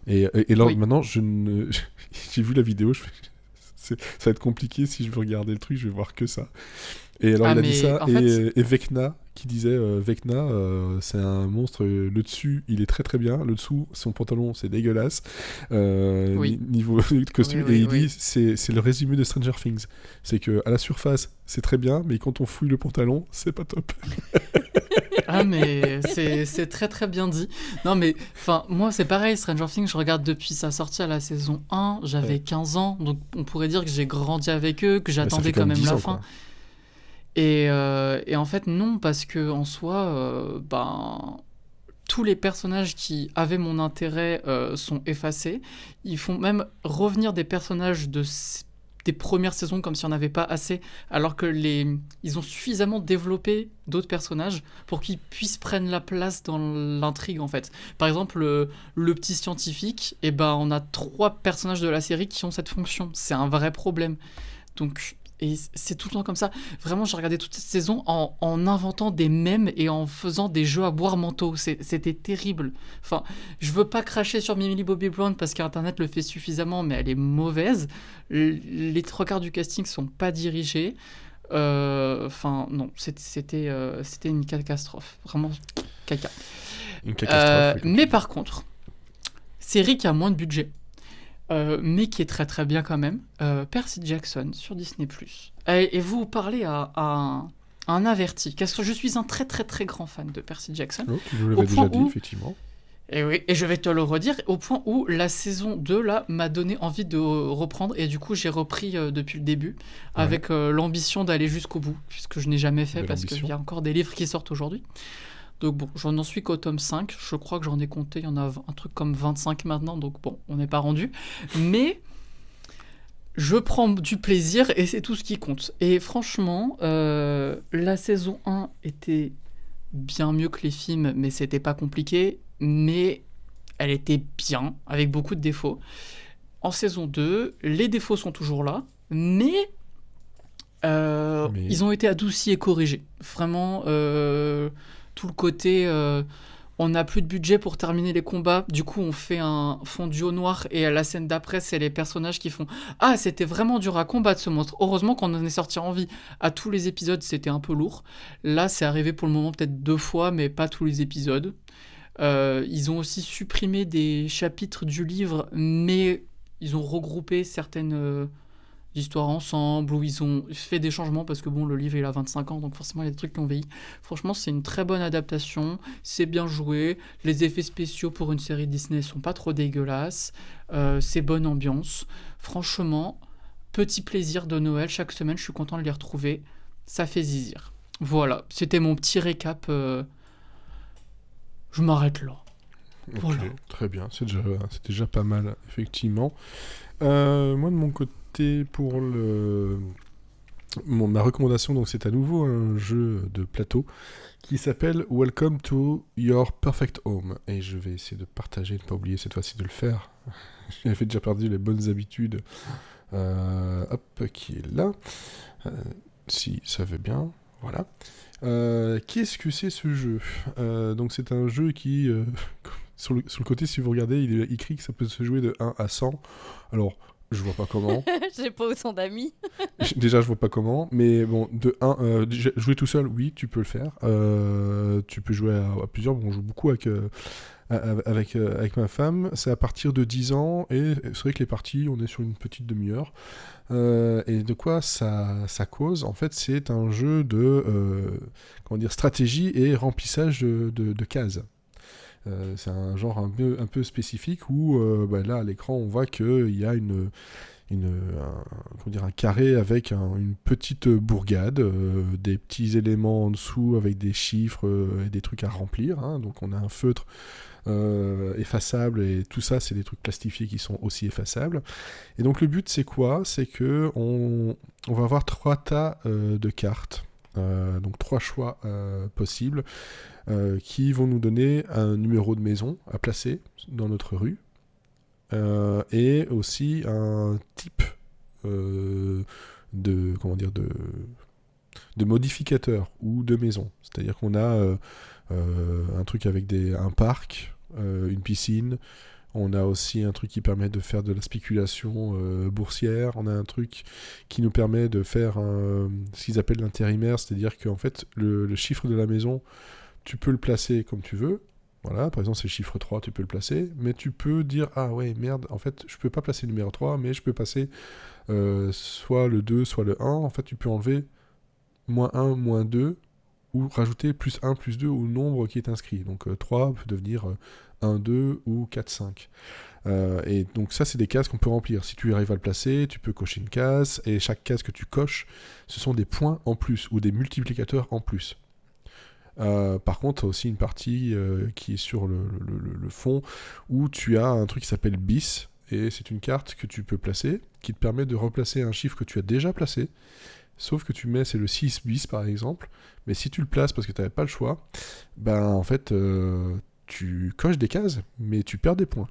Speaker 1: Et là
Speaker 3: Oui.
Speaker 1: maintenant, j'ai vu la vidéo, ça va être compliqué si je veux regarder le truc, je vais voir que ça. Et alors
Speaker 3: Ah,
Speaker 1: il a dit
Speaker 3: mais
Speaker 1: ça,
Speaker 3: en
Speaker 1: et Vecna qui disait Vecna, c'est un monstre, le dessus il est très très bien, le dessous, son pantalon c'est dégueulasse,
Speaker 3: Oui.
Speaker 1: niveau costume,
Speaker 3: Oui,
Speaker 1: et il
Speaker 3: oui.
Speaker 1: dit c'est le résumé de Stranger Things, c'est que à la surface c'est très bien, mais quand on fouille le pantalon, c'est pas top.
Speaker 3: Ah, mais c'est très très bien dit. Non, mais enfin, moi c'est pareil, Stranger Things, je regarde depuis sa sortie à la saison 1, j'avais
Speaker 1: Ouais.
Speaker 3: 15 ans, donc on pourrait dire que j'ai grandi avec eux, que
Speaker 1: Mais ça
Speaker 3: j'attendais
Speaker 1: fait
Speaker 3: quand même
Speaker 1: 10
Speaker 3: la
Speaker 1: ans,
Speaker 3: fin.
Speaker 1: quoi.
Speaker 3: Et en fait, non, parce que en soi, ben, tous les personnages qui avaient mon intérêt sont effacés. Ils font même revenir des personnages des premières saisons comme s'il n'y en avait pas assez, alors que ils ont suffisamment développé d'autres personnages pour qu'ils puissent prendre la place dans l'intrigue, en fait. Par exemple, le petit scientifique, eh ben, on a 3 personnages de la série qui ont cette fonction. C'est un vrai problème. Donc... Et c'est tout le temps comme ça. Vraiment, j'ai regardé toute cette saison en inventant des mèmes et en faisant des jeux à boire mentaux. C'était terrible. Enfin, je veux pas cracher sur Millie Bobby Brown parce qu'Internet le fait suffisamment, mais elle est mauvaise. Les 3 quarts du casting sont pas dirigés. Enfin, non, c'était une catastrophe. Vraiment, caca.
Speaker 1: Une catastrophe. Oui,
Speaker 3: Mais par contre, série qui a moins de budget, mais qui est très très bien quand même, Percy Jackson sur Disney+. Et vous parlez à un averti, parce que je suis un très très très grand fan de Percy Jackson.
Speaker 1: Oh, tu nous l'avais déjà dit, effectivement.
Speaker 3: Et oui, et je vais te le redire, au point où la saison 2 là m'a donné envie de reprendre, et du coup j'ai repris depuis le début, avec l'ambition d'aller jusqu'au bout, puisque je n'ai jamais fait,
Speaker 1: Belle
Speaker 3: parce qu'il y a encore des livres qui sortent aujourd'hui. Donc bon, j'en suis qu'au tome 5, je crois que j'en ai compté, il y en a un truc comme 25 maintenant, donc bon, on n'est pas rendu. Mais je prends du plaisir, et c'est tout ce qui compte. Et franchement, la saison 1 était bien mieux que les films, mais c'était pas compliqué, mais elle était bien, avec beaucoup de défauts. En saison 2, les défauts sont toujours là, mais ils ont été adoucis et corrigés. Vraiment, tout le côté... on n'a plus de budget pour terminer les combats, du coup on fait un fondu au noir, et à la scène d'après, c'est les personnages qui font « Ah, c'était vraiment dur à combattre ce monstre. Heureusement qu'on en est sorti en vie. » À tous les épisodes, c'était un peu lourd. Là, c'est arrivé pour le moment peut-être 2 fois, mais pas tous les épisodes. Ils ont aussi supprimé des chapitres du livre, mais ils ont regroupé certaines histoires ensemble, où ils ont fait des changements, parce que bon, le livre il a 25 ans, donc forcément il y a des trucs qui ont vieilli. Franchement, c'est une très bonne adaptation, c'est bien joué, les effets spéciaux pour une série Disney sont pas trop dégueulasses, c'est bonne ambiance. Franchement, petit plaisir de Noël, chaque semaine je suis content de les retrouver, ça fait zizir. Voilà, c'était mon petit récap. Je m'arrête là.
Speaker 1: Ok,
Speaker 3: Voilà.
Speaker 1: très bien, c'est déjà pas mal, effectivement. Moi, de mon côté, pour ma recommandation, donc c'est à nouveau un jeu de plateau qui s'appelle Welcome to Your Perfect Home. Et je vais essayer de partager, ne pas oublier cette fois-ci de le faire. J'avais déjà perdu les bonnes habitudes. Hop, qui est là. Si ça veut bien, voilà. Qu'est-ce que c'est ce jeu? Donc c'est un jeu qui, sur le côté, si vous regardez, il est écrit que ça peut se jouer de 1 à 100. Alors, je vois pas comment.
Speaker 2: J'ai pas autant d'amis.
Speaker 1: Déjà, je vois pas comment. Mais bon, de 1, jouer tout seul, oui, tu peux le faire. Tu peux jouer à plusieurs. Bon, on joue beaucoup avec ma femme. C'est à partir de 10 ans. Et c'est vrai que les parties, on est sur une petite demi-heure. Et de quoi ça cause? En fait, c'est un jeu de stratégie et remplissage de cases. C'est un genre un peu spécifique où là à l'écran on voit qu'il y a un carré avec une petite bourgade, des petits éléments en dessous avec des chiffres et des trucs à remplir, hein. Donc on a un feutre effaçable, et tout ça c'est des trucs plastifiés qui sont aussi effaçables. Et donc le but c'est quoi? C'est que on va avoir 3 tas de cartes, donc 3 choix possibles, qui vont nous donner un numéro de maison à placer dans notre rue, et aussi un type de modificateur ou de maison. C'est-à-dire qu'on a un truc avec un parc, une piscine. On a aussi un truc qui permet de faire de la spéculation boursière. On a un truc qui nous permet de faire ce qu'ils appellent l'intérimaire, c'est-à-dire qu'en fait, le chiffre de la maison, tu peux le placer comme tu veux. Voilà, par exemple, c'est le chiffre 3, tu peux le placer. Mais tu peux dire, ah ouais, merde, en fait, je peux pas placer le numéro 3, mais je peux passer soit le 2, soit le 1. En fait, tu peux enlever -1, -2, ou rajouter +1, +2 au nombre qui est inscrit. Donc 3 peut devenir 1, 2 ou 4, 5. Et donc ça, c'est des cases qu'on peut remplir. Si tu arrives à le placer, tu peux cocher une case, et chaque case que tu coches, ce sont des points en plus, ou des multiplicateurs en plus. Par contre, tu as aussi une partie qui est sur le fond, où tu as un truc qui s'appelle bis, et c'est une carte que tu peux placer, qui te permet de replacer un chiffre que tu as déjà placé, sauf que tu mets, c'est le 6 bis par exemple, mais si tu le places parce que tu n'avais pas le choix, ben en fait, tu coches des cases, mais tu perds des points.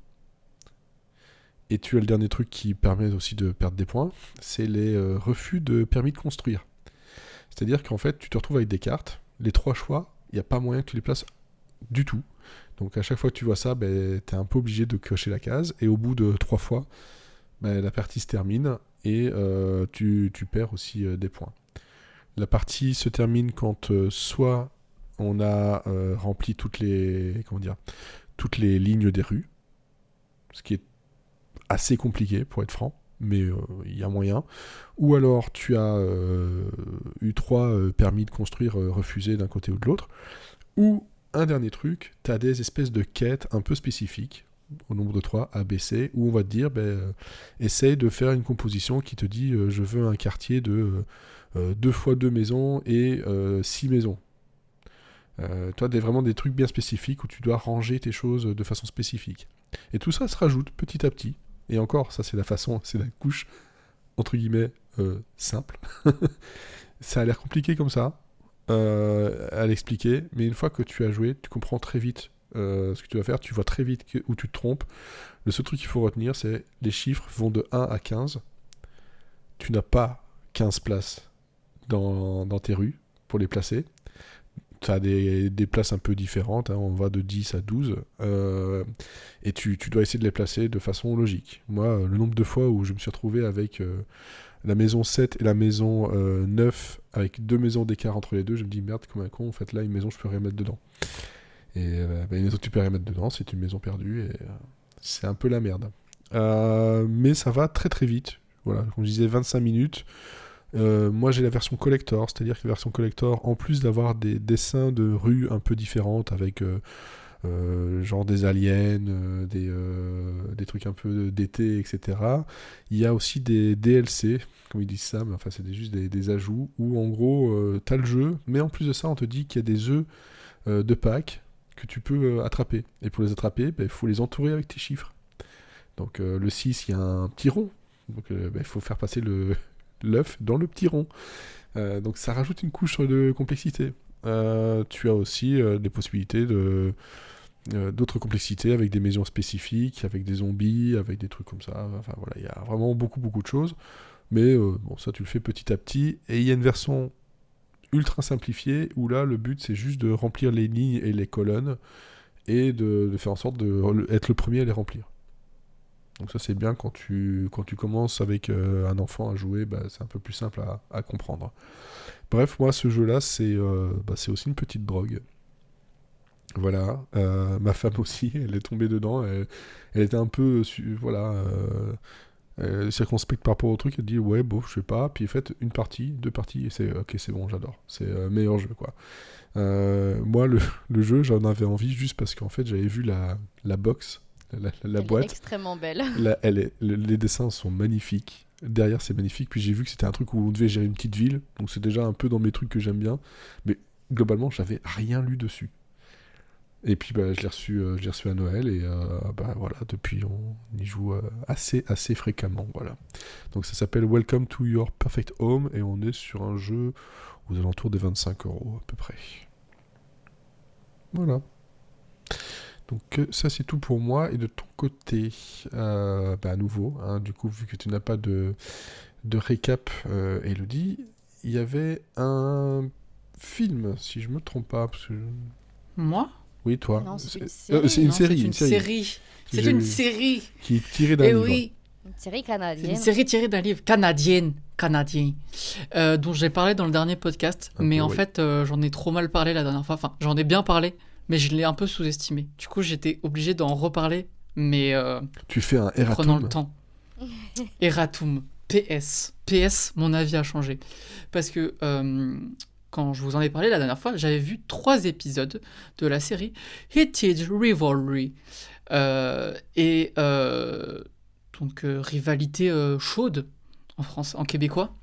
Speaker 1: Et tu as le dernier truc qui permet aussi de perdre des points, c'est les refus de permis de construire. C'est-à-dire qu'en fait, tu te retrouves avec des cartes, les 3 choix, il n'y a pas moyen que tu les places du tout. Donc à chaque fois que tu vois ça, tu es un peu obligé de cocher la case, et au bout de 3 fois, la partie se termine, et tu perds aussi des points. La partie se termine quand soit on a rempli toutes les lignes des rues, ce qui est assez compliqué pour être franc, mais il y a moyen. Ou alors tu as eu 3 permis de construire refusés d'un côté ou de l'autre. Ou un dernier truc, tu as des espèces de quêtes un peu spécifiques, au nombre de 3, A, B, C, où on va te dire, essaye de faire une composition qui te dit, je veux un quartier de 2 fois 2 maisons et 6 maisons. Toi, vraiment des trucs bien spécifiques où tu dois ranger tes choses de façon spécifique. Et tout ça se rajoute petit à petit. Et encore, ça c'est la couche, entre guillemets, simple. Ça a l'air compliqué comme ça, à l'expliquer, mais une fois que tu as joué, tu comprends très vite ce que tu vas faire, tu vois très vite où tu te trompes. Le seul truc qu'il faut retenir, c'est les chiffres vont de 1 à 15. Tu n'as pas 15 places dans tes rues pour les placer. Tu as des places un peu différentes, on va de 10 à 12, et tu dois essayer de les placer de façon logique. Moi, le nombre de fois où je me suis retrouvé avec la maison 7 et la maison 9, avec 2 maisons d'écart entre les deux, je me dis merde, comme un con, en fait là, une maison, je peux rien mettre dedans. Et une maison que tu peux rien mettre dedans, c'est une maison perdue, et c'est un peu la merde. Mais ça va très très vite, voilà, comme je disais, 25 minutes. Moi j'ai la version collector, c'est-à-dire que la version collector, en plus d'avoir des dessins de rues un peu différentes avec genre des aliens, des trucs un peu d'été, etc. Il y a aussi des DLC, comme ils disent ça, mais enfin c'est juste des ajouts où en gros t'as le jeu, mais en plus de ça on te dit qu'il y a des œufs de Pâques que tu peux attraper. Et pour les attraper, il faut les entourer avec tes chiffres. Donc le 6, il y a un petit rond, donc il faut faire passer l'œuf dans le petit rond. Donc ça rajoute une couche de complexité. Tu as aussi des possibilités d'autres complexités avec des maisons spécifiques, avec des zombies, avec des trucs comme ça. Enfin voilà, il y a vraiment beaucoup de choses. Mais bon, ça tu le fais petit à petit. Et il y a une version ultra simplifiée où là le but c'est juste de remplir les lignes et les colonnes et de faire en sorte d'être le premier à les remplir. Donc ça c'est bien quand tu commences avec un enfant à jouer, c'est un peu plus simple à comprendre. Bref, moi ce jeu là c'est aussi une petite drogue. Voilà, ma femme aussi, elle est tombée dedans, elle était un peu circonspecte par rapport au truc, elle dit ouais je sais pas, puis faites une partie, 2 parties, et c'est ok, c'est bon, j'adore, c'est meilleur jeu quoi. Moi le jeu j'en avais envie juste parce qu'en fait j'avais vu la box, la boîte.
Speaker 2: Elle est extrêmement belle.
Speaker 1: Les dessins sont magnifiques. Derrière, c'est magnifique. Puis j'ai vu que c'était un truc où on devait gérer une petite ville. Donc c'est déjà un peu dans mes trucs que j'aime bien. Mais globalement, j'avais rien lu dessus. Et puis je l'ai reçu à Noël. Et voilà, depuis, on y joue assez fréquemment. Voilà. Donc ça s'appelle Welcome to Your Perfect Home. Et on est sur un jeu aux alentours des 25 € à peu près. Voilà. Donc ça c'est tout pour moi. Et de ton côté, à nouveau, du coup vu que tu n'as pas de récap, Elodie, il y avait un film, si je me trompe pas. Parce que...
Speaker 3: Moi ?
Speaker 1: Oui, toi.
Speaker 2: Non, c'est une série.
Speaker 3: C'est une série. C'est une série.
Speaker 1: Qui est tirée d'un livre.
Speaker 3: Oui.
Speaker 2: Une série canadienne.
Speaker 3: C'est une série tirée d'un livre canadien, dont j'ai parlé dans le dernier podcast. Mais en fait, j'en ai trop mal parlé la dernière fois. Enfin, j'en ai bien parlé. Mais je l'ai un peu sous-estimé. Du coup, j'étais obligé d'en reparler, mais
Speaker 1: tu fais un erratum.
Speaker 3: Prenant le temps. Erratum. PS, mon avis a changé. Parce que quand je vous en ai parlé la dernière fois, j'avais vu 3 épisodes de la série Heated Rivalry. Donc, rivalité chaude en québécois.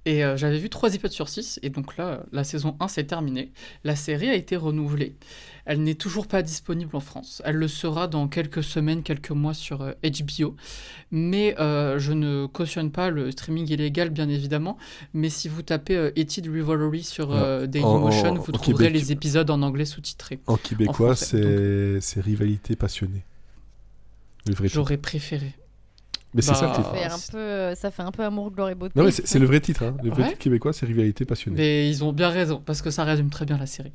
Speaker 3: Et j'avais vu 3 épisodes sur 6, et donc là, la saison 1 s'est terminée. La série a été renouvelée. Elle n'est toujours pas disponible en France. Elle le sera dans quelques semaines, quelques mois sur HBO. Mais je ne cautionne pas le streaming illégal, bien évidemment. Mais si vous tapez Heated Rivalry sur Dailymotion, vous trouverez les épisodes en anglais sous-titrés.
Speaker 1: En québécois, c'est Rivalité passionnée.
Speaker 3: J'aurais préféré.
Speaker 1: Mais c'est ça
Speaker 2: ça fait un peu amour, gloire et beauté.
Speaker 1: Non, mais c'est le vrai titre. Le vrai titre québécois, c'est Rivalité passionnée.
Speaker 3: Mais ils ont bien raison, parce que ça résume très bien la série.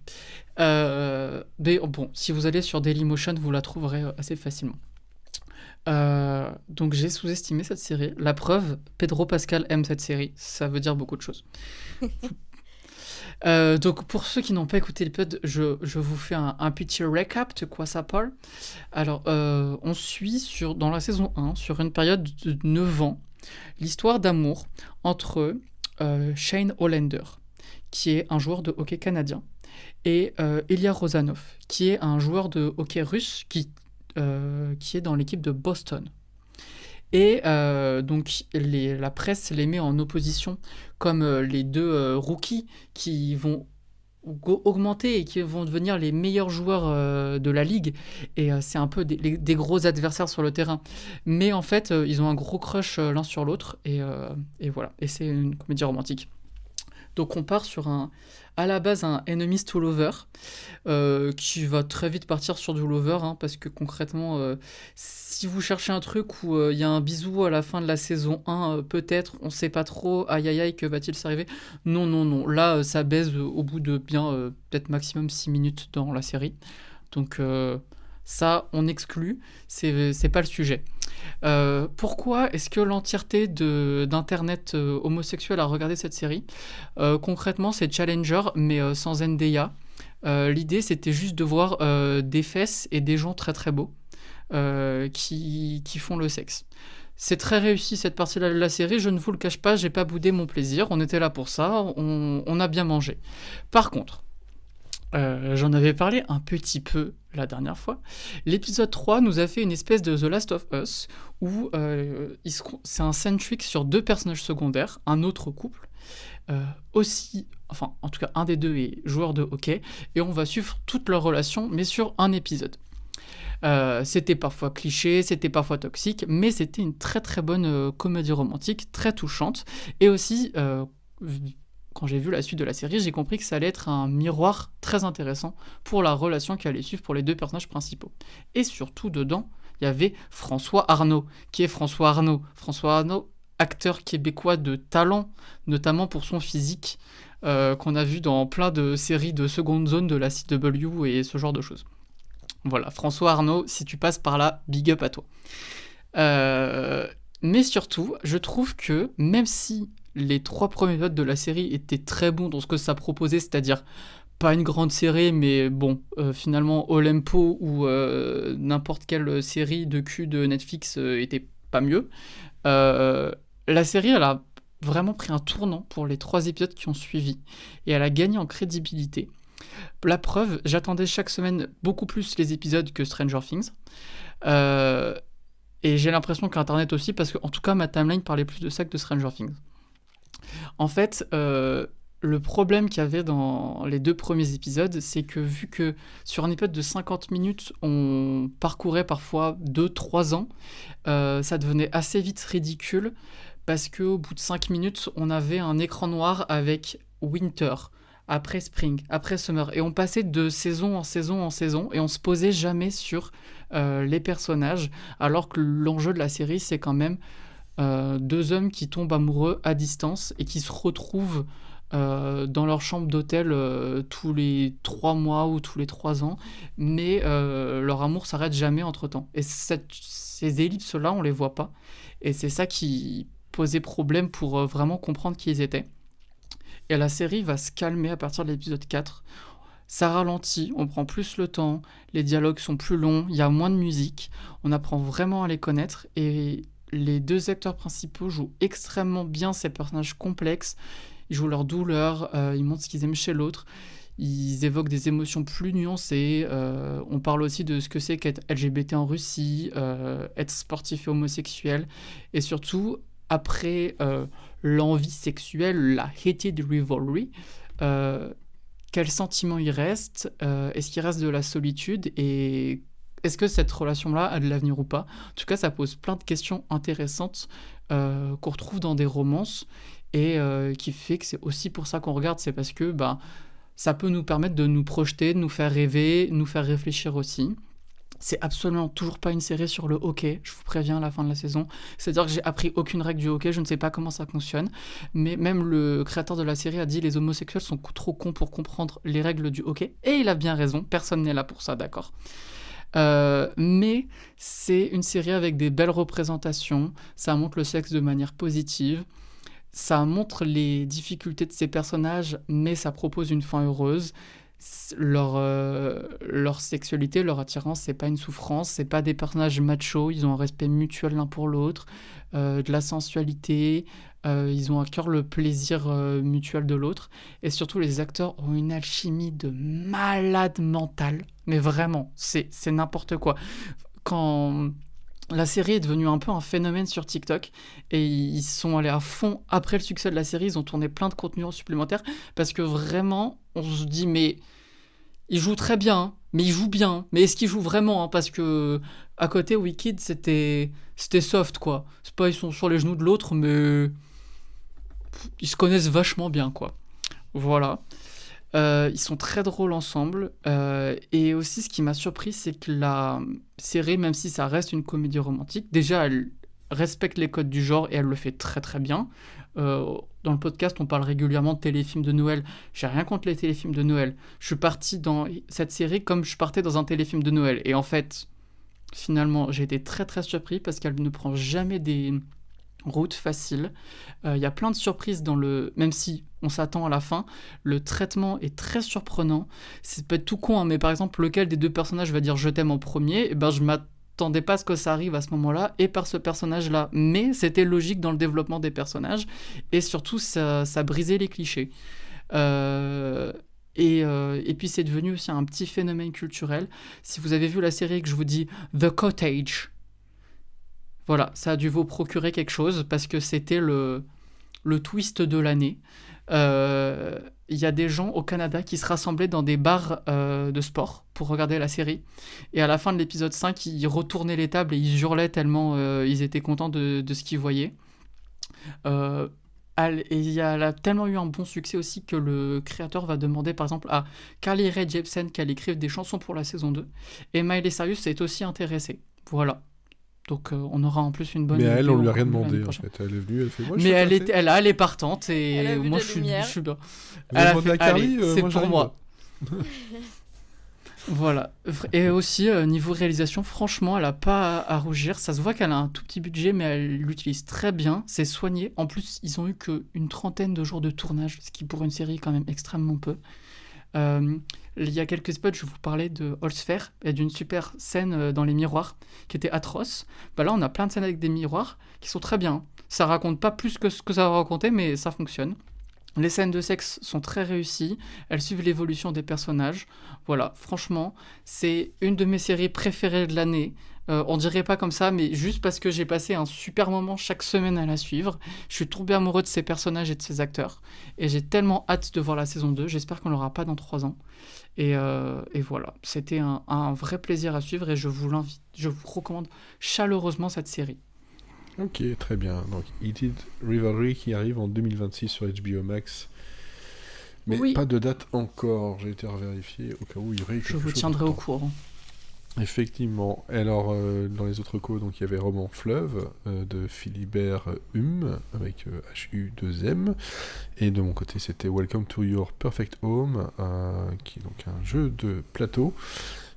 Speaker 3: Mais bon, si vous allez sur Dailymotion, vous la trouverez assez facilement. Donc j'ai sous-estimé cette série. La preuve, Pedro Pascal aime cette série. Ça veut dire beaucoup de choses. Donc pour ceux qui n'ont pas écouté l'épisode, je vous fais un petit recap de quoi ça parle. Alors, on suit dans la saison 1, sur une période de 9 ans, l'histoire d'amour entre Shane Hollander, qui est un joueur de hockey canadien, et Ilya Rozanov, qui est un joueur de hockey russe qui est dans l'équipe de Boston. Et donc la presse les met en opposition comme les deux rookies qui vont augmenter et qui vont devenir les meilleurs joueurs de la ligue. Et c'est un peu des gros adversaires sur le terrain. Mais en fait, ils ont un gros crush l'un sur l'autre. Et voilà. Et c'est une comédie romantique. Donc on part sur à la base un enemies to lover qui va très vite partir sur du lover, hein, parce que concrètement, si vous cherchez un truc où il y a un bisou à la fin de la saison 1, peut-être, on sait pas trop, aïe aïe aïe, que va-t-il s'arriver ? Non. Là, ça baise au bout de bien peut-être maximum 6 minutes dans la série. Donc ça, on exclut, c'est pas le sujet. Pourquoi est-ce que l'entièreté d'internet homosexuel a regardé cette série ? Concrètement, c'est Challenger, mais sans NDA. L'idée, c'était juste de voir des fesses et des gens très très beaux qui font le sexe. C'est très réussi cette partie-là de la série, je ne vous le cache pas, j'ai pas boudé mon plaisir, on était là pour ça, on a bien mangé. Par contre, j'en avais parlé un petit peu la dernière fois. L'épisode 3 nous a fait une espèce de The Last of Us où c'est un centric sur 2 personnages secondaires, un autre couple, en tout cas un des deux est joueur de hockey, et on va suivre toute leur relation, mais sur un épisode. C'était parfois cliché, c'était parfois toxique, mais c'était une très très bonne comédie romantique, très touchante, et aussi quand j'ai vu la suite de la série, j'ai compris que ça allait être un miroir très intéressant pour la relation qui allait suivre pour les 2 personnages principaux. Et surtout, dedans, il y avait François Arnaud. Qui est François Arnaud ? François Arnaud, acteur québécois de talent, notamment pour son physique, qu'on a vu dans plein de séries de seconde zone de la CW et ce genre de choses. Voilà, François Arnaud, si tu passes par là, big up à toi. Mais surtout, je trouve que, même si les 3 premiers épisodes de la série étaient très bons dans ce que ça proposait, c'est-à-dire pas une grande série, mais bon, finalement Olempo ou n'importe quelle série de cul de Netflix était pas mieux. La série, elle a vraiment pris un tournant pour les 3 épisodes qui ont suivi, et elle a gagné en crédibilité. La preuve, j'attendais chaque semaine beaucoup plus les épisodes que Stranger Things. Et j'ai l'impression qu'Internet aussi, parce qu'en tout cas, ma timeline parlait plus de ça que de Stranger Things. En fait, le problème qu'il y avait dans les 2 premiers épisodes, c'est que vu que sur un épisode de 50 minutes, on parcourait parfois 2-3 ans, ça devenait assez vite ridicule, parce qu'au bout de 5 minutes, on avait un écran noir avec Winter, après Spring, après Summer, et on passait de saison en saison en saison, et on se posait jamais sur les personnages, alors que l'enjeu de la série, c'est quand même 2 hommes qui tombent amoureux à distance et qui se retrouvent dans leur chambre d'hôtel tous les 3 mois ou tous les 3 ans, mais leur amour s'arrête jamais entre-temps. Et ces ellipses-là, on les voit pas, et c'est ça qui posait problème pour vraiment comprendre qui ils étaient. Et la série va se calmer à partir de l'épisode 4. Ça ralentit, on prend plus le temps, les dialogues sont plus longs, il y a moins de musique, on apprend vraiment à les connaître, et les 2 acteurs principaux jouent extrêmement bien ces personnages complexes. Ils jouent leur douleur, ils montrent ce qu'ils aiment chez l'autre, ils évoquent des émotions plus nuancées. On parle aussi de ce que c'est qu'être LGBT en Russie, être sportif et homosexuel, et surtout, après l'envie sexuelle, la hated rivalry, quel sentiment il reste, est-ce qu'il reste de la solitude, et est-ce que cette relation-là a de l'avenir ou pas ? En tout cas, ça pose plein de questions intéressantes qu'on retrouve dans des romances, et qui fait que c'est aussi pour ça qu'on regarde, c'est parce que ça peut nous permettre de nous projeter, de nous faire rêver, nous faire réfléchir aussi. C'est absolument toujours pas une série sur le hockey, je vous préviens à la fin de la saison. C'est-à-dire que j'ai appris aucune règle du hockey, je ne sais pas comment ça fonctionne. Mais même le créateur de la série a dit les homosexuels sont trop cons pour comprendre les règles du hockey. Et il a bien raison, personne n'est là pour ça, d'accord. Mais c'est une série avec des belles représentations, ça montre le sexe de manière positive, ça montre les difficultés de ces personnages, mais ça propose une fin heureuse. Leur sexualité, leur attirance, c'est pas une souffrance, c'est pas des personnages machos, ils ont un respect mutuel l'un pour l'autre, de la sensualité, ils ont à cœur le plaisir mutuel de l'autre, et surtout les acteurs ont une alchimie de malade mental, mais vraiment, c'est n'importe quoi. Quand la série est devenue un peu un phénomène sur TikTok et ils sont allés à fond après le succès de la série, ils ont tourné plein de contenus supplémentaires parce que vraiment, on se dit mais il joue très bien, hein, mais il joue bien, mais est-ce qu'il joue vraiment hein, parce que à côté Wicked c'était soft quoi. C'est pas ils sont sur les genoux de l'autre mais ils se connaissent vachement bien quoi. Voilà. Ils sont très drôles ensemble. Et aussi, ce qui m'a surpris, c'est que la série, même si ça reste une comédie romantique, déjà, elle respecte les codes du genre et elle le fait très très bien. Dans le podcast, on parle régulièrement de téléfilms de Noël. J'ai rien contre les téléfilms de Noël. Je suis parti dans cette série comme je partais dans un téléfilm de Noël. Et en fait, finalement, j'ai été très très surpris parce qu'elle ne prend jamais des route facile. Il y a plein de surprises dans le... Même si on s'attend à la fin, le traitement est très surprenant. C'est peut-être tout con, hein, mais par exemple, lequel des deux personnages va dire « je t'aime » en premier, et ben, je m'attendais pas à ce que ça arrive à ce moment-là, et par ce personnage-là. Mais c'était logique dans le développement des personnages, et surtout, ça brisait les clichés. Et puis, c'est devenu aussi un petit phénomène culturel. Si vous avez vu la série que je vous dis « The Cottage », voilà, ça a dû vous procurer quelque chose parce que c'était le twist de l'année. Il y a des gens au Canada qui se rassemblaient dans des bars de sport pour regarder la série. Et à la fin de l'épisode 5, ils retournaient les tables et ils hurlaient tellement ils étaient contents de ce qu'ils voyaient. Et il a tellement eu un bon succès aussi que le créateur va demander par exemple à Carly Rae Jepsen qu'elle écrive des chansons pour la saison 2. Et Miley Cyrus s'est aussi intéressée. Voilà. Donc on aura en plus une bonne...
Speaker 1: Mais à elle, on lui a
Speaker 3: vidéo
Speaker 1: rien demandé en fait. Elle est venue, elle fait moi.
Speaker 3: Mais elle est partante et
Speaker 2: Elle a vu
Speaker 3: moi
Speaker 2: la
Speaker 3: je suis
Speaker 2: lumière.
Speaker 3: bien.
Speaker 1: Vous avez demandé à Carly,
Speaker 3: allez, c'est
Speaker 1: moi,
Speaker 3: pour
Speaker 1: j'arrive.
Speaker 3: moi. Voilà. Et aussi, niveau réalisation, franchement, elle a pas à rougir. Ça se voit qu'elle a un tout petit budget, mais elle l'utilise très bien. C'est soigné. En plus, ils ont eu qu'une 30aine de jours de tournage, ce qui pour une série est quand même extrêmement peu. Il y a quelques spots, je vous parlais de Holzfair et d'une super scène dans les miroirs qui était atroce. Bah là, on a plein de scènes avec des miroirs qui sont très bien. Ça raconte pas plus que ce que ça va raconter, mais ça fonctionne. Les scènes de sexe sont très réussies, elles suivent l'évolution des personnages. Voilà, franchement, c'est une de mes séries préférées de l'année. On dirait pas comme ça, mais juste parce que j'ai passé un super moment chaque semaine à la suivre. Je suis tombé amoureux de ces personnages et de ces acteurs. Et j'ai tellement hâte de voir la saison 2. J'espère qu'on l'aura pas dans 3 ans. Et voilà, c'était un vrai plaisir à suivre et je vous recommande chaleureusement cette série.
Speaker 1: Ok, très bien. Donc, Heated Rivalry qui arrive en 2026 sur HBO Max. Mais
Speaker 3: Oui.
Speaker 1: pas de date encore. J'ai été revérifié au cas où il y aurait quelque
Speaker 3: Je
Speaker 1: chose
Speaker 3: vous tiendrai au
Speaker 1: d'autre.
Speaker 3: courant.
Speaker 1: Effectivement. Et alors, dans les autres co, donc il y avait Roman Fleuve de Philibert Hume avec HU2M. Et de mon côté, c'était Welcome to Your Perfect Home, qui est donc un jeu de plateau.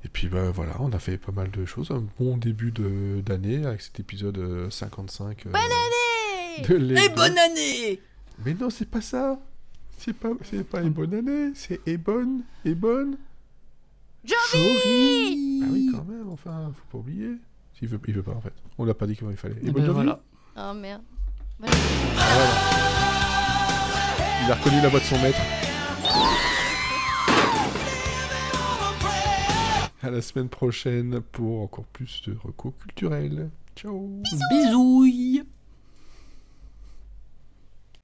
Speaker 1: Et puis voilà, on a fait pas mal de choses. Un bon début d'année avec cet épisode 55.
Speaker 2: Bonne année
Speaker 1: de Lego.
Speaker 3: Et bonne année!
Speaker 1: Mais non, c'est pas ça. C'est pas une bonne année. C'est Ebon.
Speaker 2: Jovi
Speaker 1: Ah oui, quand même, enfin, faut pas oublier. Il veut pas, en fait. On l'a pas dit comment il fallait.
Speaker 3: Et
Speaker 1: Ebon Jovi.
Speaker 3: voilà.
Speaker 2: Oh merde.
Speaker 1: Il a reconnu la voix de son maître. À la semaine prochaine pour encore plus de recos culturels. Ciao.
Speaker 3: Bisouilles!